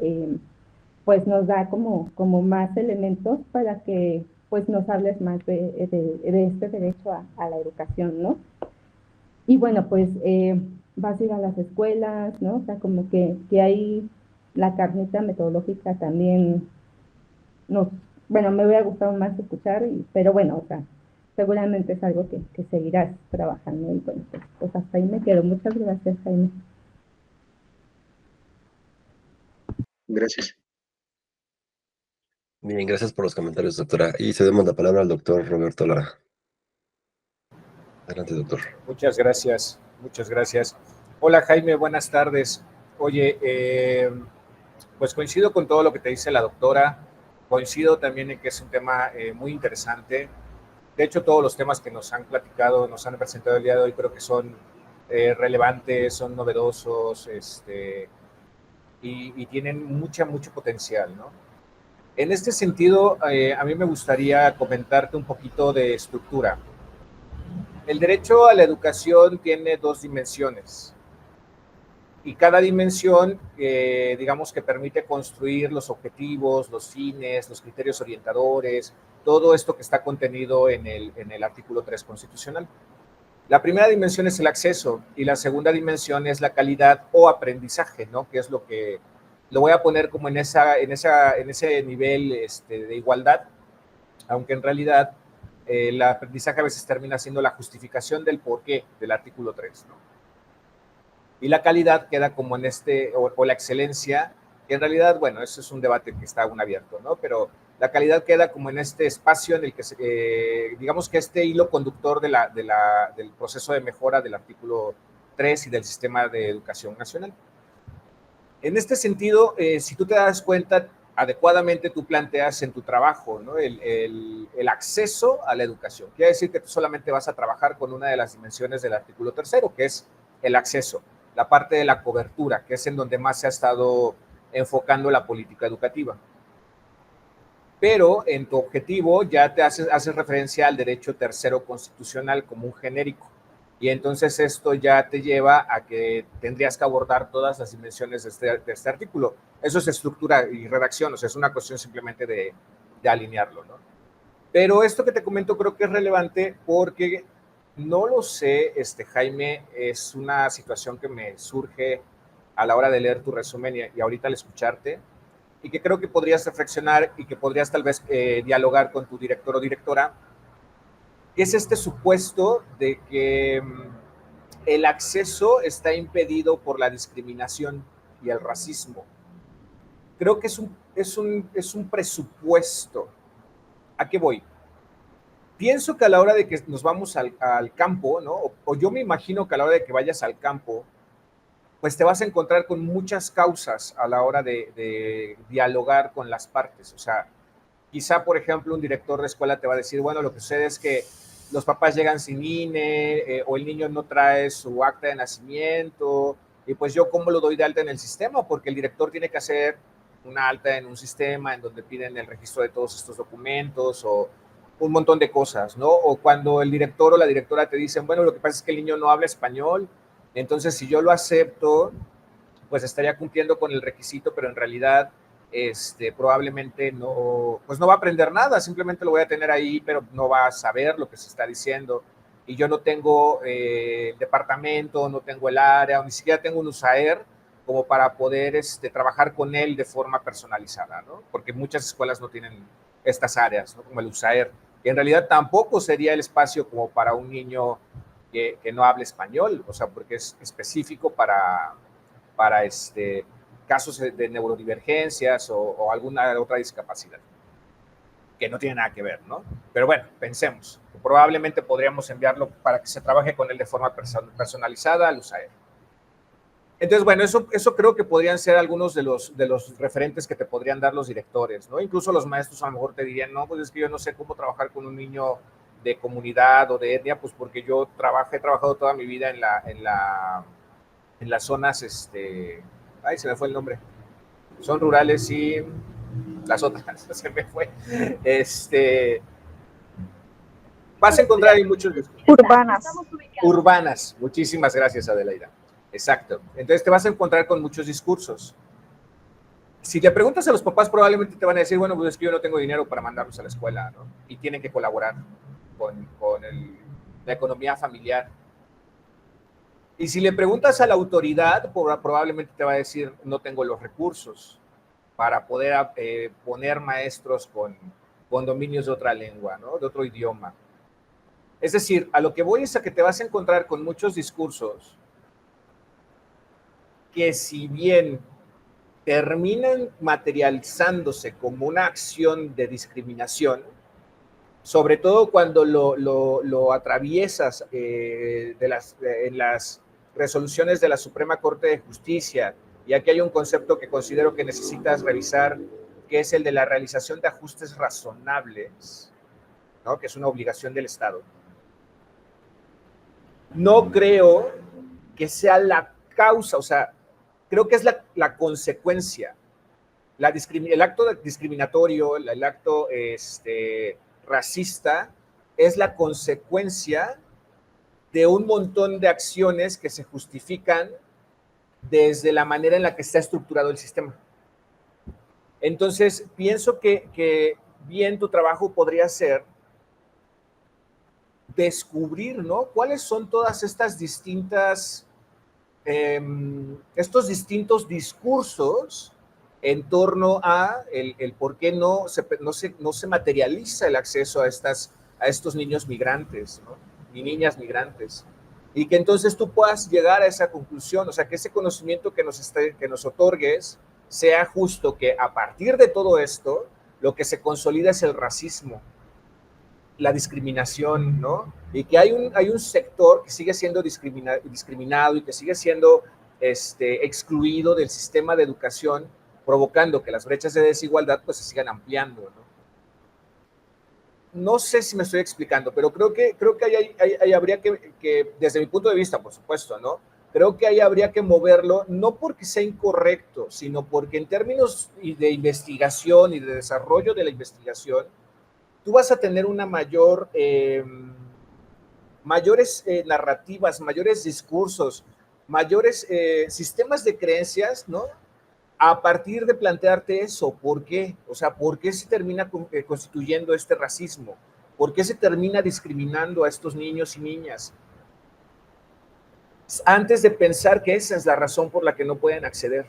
D: pues, nos da como más elementos para que, pues, nos hables más de este derecho a la educación, ¿no? Y bueno, pues, vas a ir a las escuelas, ¿no? O sea, como que ahí la carnita metodológica también nos, bueno, me hubiera gustado más escuchar, pero bueno, o sea, seguramente es algo que seguirás trabajando. Y bueno, pues hasta ahí me quedo. Muchas gracias, Jaime.
G: Gracias.
A: Bien, gracias por los comentarios, doctora. Y cedemos la palabra al doctor Roberto Lara. Adelante, doctor.
B: Muchas gracias, muchas gracias. Hola Jaime, buenas tardes. Oye, pues coincido con todo lo que te dice la doctora, coincido también en que es un tema muy interesante. De hecho, todos los temas que nos han platicado, nos han presentado el día de hoy, creo que son relevantes, son novedosos, y tienen mucho potencial, ¿no? En este sentido, a mí me gustaría comentarte un poquito de estructura. El derecho a la educación tiene dos dimensiones y cada dimensión, digamos que permite construir los objetivos, los fines, los criterios orientadores, todo esto que está contenido en el artículo 3 constitucional. La primera dimensión es el acceso y la segunda dimensión es la calidad o aprendizaje, ¿no? Que es lo que lo voy a poner como en ese nivel de igualdad, aunque en realidad el aprendizaje a veces termina siendo la justificación del porqué del artículo 3, ¿no? Y la calidad queda como en o la excelencia, que en realidad, bueno, eso es un debate que está aún abierto, ¿no? Pero la calidad queda como en este espacio en el que, digamos que este hilo conductor del proceso de mejora del artículo 3 y del sistema de educación nacional. En este sentido, si tú te das cuenta, adecuadamente tú planteas en tu trabajo, ¿no? el acceso a la educación. Quiere decir que tú solamente vas a trabajar con una de las dimensiones del artículo 3, que es el acceso, la parte de la cobertura, que es en donde más se ha estado enfocando la política educativa. Pero en tu objetivo ya te haces referencia al derecho tercero constitucional como un genérico. Y entonces esto ya te lleva a que tendrías que abordar todas las dimensiones de este artículo. Eso es estructura y redacción, o sea, es una cuestión simplemente de alinearlo, ¿no? Pero esto que te comento creo que es relevante porque no lo sé, Jaime, es una situación que me surge a la hora de leer tu resumen y ahorita al escucharte, y que creo que podrías reflexionar y que podrías tal vez dialogar con tu director o directora, que es este supuesto de que el acceso está impedido por la discriminación y el racismo. Creo que es un presupuesto. ¿A qué voy? Pienso que a la hora de que nos vamos al campo, ¿no? O yo me imagino que a la hora de que vayas al campo, pues te vas a encontrar con muchas causas a la hora de dialogar con las partes. O sea, quizá, por ejemplo, un director de escuela te va a decir, bueno, lo que sucede es que los papás llegan sin INE, o el niño no trae su acta de nacimiento, y pues yo cómo lo doy de alta en el sistema, porque el director tiene que hacer una alta en un sistema en donde piden el registro de todos estos documentos o un montón de cosas, ¿no? O cuando el director o la directora te dicen, bueno, lo que pasa es que el niño no habla español, entonces si yo lo acepto, pues estaría cumpliendo con el requisito, pero en realidad probablemente no, pues no va a aprender nada, simplemente lo voy a tener ahí, pero no va a saber lo que se está diciendo. Y yo no tengo departamento, no tengo el área, o ni siquiera tengo un USAER como para poder trabajar con él de forma personalizada, ¿no? Porque muchas escuelas no tienen estas áreas, ¿no? Como el USAER, que en realidad tampoco sería el espacio como para un niño que no hable español, o sea, porque es específico para casos de neurodivergencias o alguna otra discapacidad que no tiene nada que ver, ¿no? Pero bueno, pensemos, probablemente podríamos enviarlo para que se trabaje con él de forma personalizada al USAER. Entonces, bueno, eso creo que podrían ser algunos de los referentes que te podrían dar los directores, ¿no? Incluso los maestros a lo mejor te dirían, no, pues es que yo no sé cómo trabajar con un niño de comunidad o de etnia, pues porque yo he trabajado toda mi vida en las zonas, ay, se me fue el nombre, son rurales y las otras, se me fue, vas a encontrar ahí muchos urbanas, muchísimas gracias Adelaida, exacto, entonces te vas a encontrar con muchos discursos. Si te preguntas a los papás, probablemente te van a decir, bueno, pues es que yo no tengo dinero para mandarlos a la escuela, ¿no? Y tienen que colaborar con la economía familiar. Y si le preguntas a la autoridad, probablemente te va a decir, no tengo los recursos para poder poner maestros con dominios de otra lengua, ¿no? De otro idioma. Es decir, a lo que voy es a que te vas a encontrar con muchos discursos que si bien terminan materializándose como una acción de discriminación, sobre todo cuando lo atraviesas en las resoluciones de la Suprema Corte de Justicia, y aquí hay un concepto que considero que necesitas revisar, que es el de la realización de ajustes razonables, ¿no? Que es una obligación del Estado. No creo que sea la causa, o sea, creo que es la consecuencia. El acto discriminatorio, el acto racista, es la consecuencia de un montón de acciones que se justifican desde la manera en la que está estructurado el sistema. Entonces, pienso que bien tu trabajo podría ser descubrir, ¿no? ¿Cuáles son todas estas distintas, estos distintos discursos en torno a el por qué no se materializa el acceso a estos niños migrantes, ¿no? Y niñas migrantes? Y que entonces tú puedas llegar a esa conclusión, o sea, que ese conocimiento que nos otorgues sea justo, que a partir de todo esto, lo que se consolida es el racismo, la discriminación, ¿no? Y que hay un sector que sigue siendo discriminado y que sigue siendo excluido del sistema de educación, provocando que las brechas de desigualdad pues se sigan ampliando, ¿no? No sé si me estoy explicando, pero creo que ahí habría que, desde mi punto de vista, por supuesto, ¿no? Creo que ahí habría que moverlo, no porque sea incorrecto, sino porque en términos de investigación y de desarrollo de la investigación, tú vas a tener una mayores narrativas, mayores discursos, mayores sistemas de creencias, ¿no? A partir de plantearte eso, ¿por qué? O sea, ¿por qué se termina constituyendo este racismo? ¿Por qué se termina discriminando a estos niños y niñas? Antes de pensar que esa es la razón por la que no pueden acceder,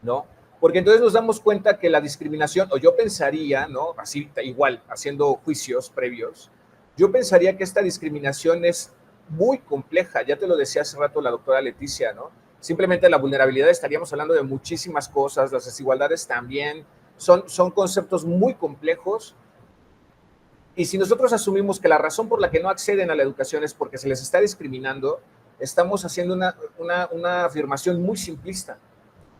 B: ¿no? Porque entonces nos damos cuenta que la discriminación, o yo pensaría, ¿no? Así, igual, haciendo juicios previos, yo pensaría que esta discriminación es muy compleja. Ya te lo decía hace rato la doctora Leticia, ¿no? Simplemente la vulnerabilidad, estaríamos hablando de muchísimas cosas, las desigualdades también, son conceptos muy complejos. Y si nosotros asumimos que la razón por la que no acceden a la educación es porque se les está discriminando, estamos haciendo una afirmación muy simplista,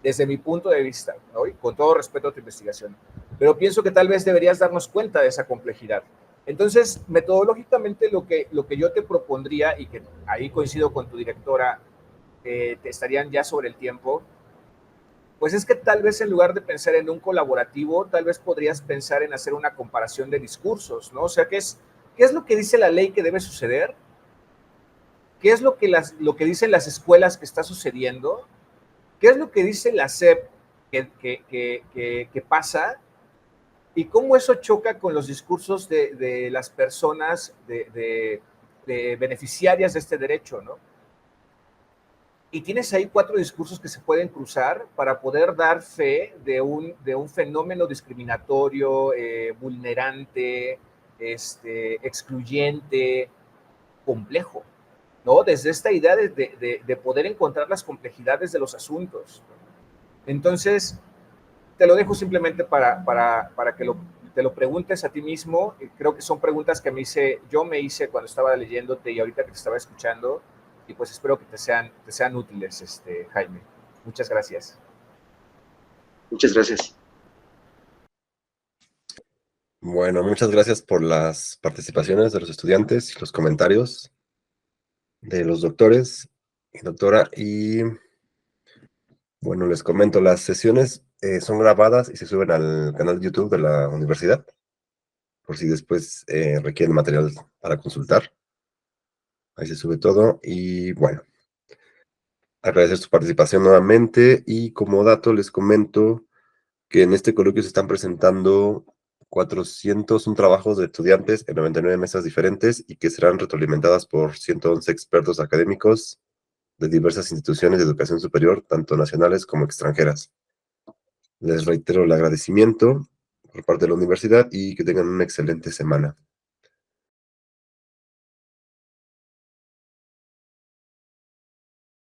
B: desde mi punto de vista, ¿no? Y con todo respeto a tu investigación. Pero pienso que tal vez deberías darnos cuenta de esa complejidad. Entonces, metodológicamente, lo que yo te propondría, y que ahí coincido con tu directora, te estarían ya sobre el tiempo, pues es que tal vez en lugar de pensar en un colaborativo, tal vez podrías pensar en hacer una comparación de discursos, ¿no? O sea, ¿qué es lo que dice la ley que debe suceder? ¿Qué es lo que dicen las escuelas que está sucediendo? ¿Qué es lo que dice la SEP que pasa? ¿Y cómo eso choca con los discursos de las personas, de beneficiarias de este derecho, ¿no? Y tienes ahí 4 discursos que se pueden cruzar para poder dar fe de un fenómeno discriminatorio, vulnerante, excluyente, complejo, ¿no? Desde esta idea de poder encontrar las complejidades de los asuntos. Entonces, te lo dejo simplemente para que te lo preguntes a ti mismo. Creo que son preguntas que yo me hice cuando estaba leyéndote y ahorita que te estaba escuchando, y pues espero que te sean útiles, Jaime. Muchas gracias.
G: Muchas gracias.
A: Bueno, muchas gracias por las participaciones de los estudiantes y los comentarios de los doctores y doctora. Y bueno, les comento, las sesiones son grabadas y se suben al canal de YouTube de la universidad, por si después requieren material para consultar. Ahí se sube todo y bueno, agradecer su participación nuevamente, y como dato les comento que en este coloquio se están presentando 401 trabajos de estudiantes en 99 mesas diferentes y que serán retroalimentadas por 111 expertos académicos de diversas instituciones de educación superior, tanto nacionales como extranjeras. Les reitero el agradecimiento por parte de la universidad y que tengan una excelente semana.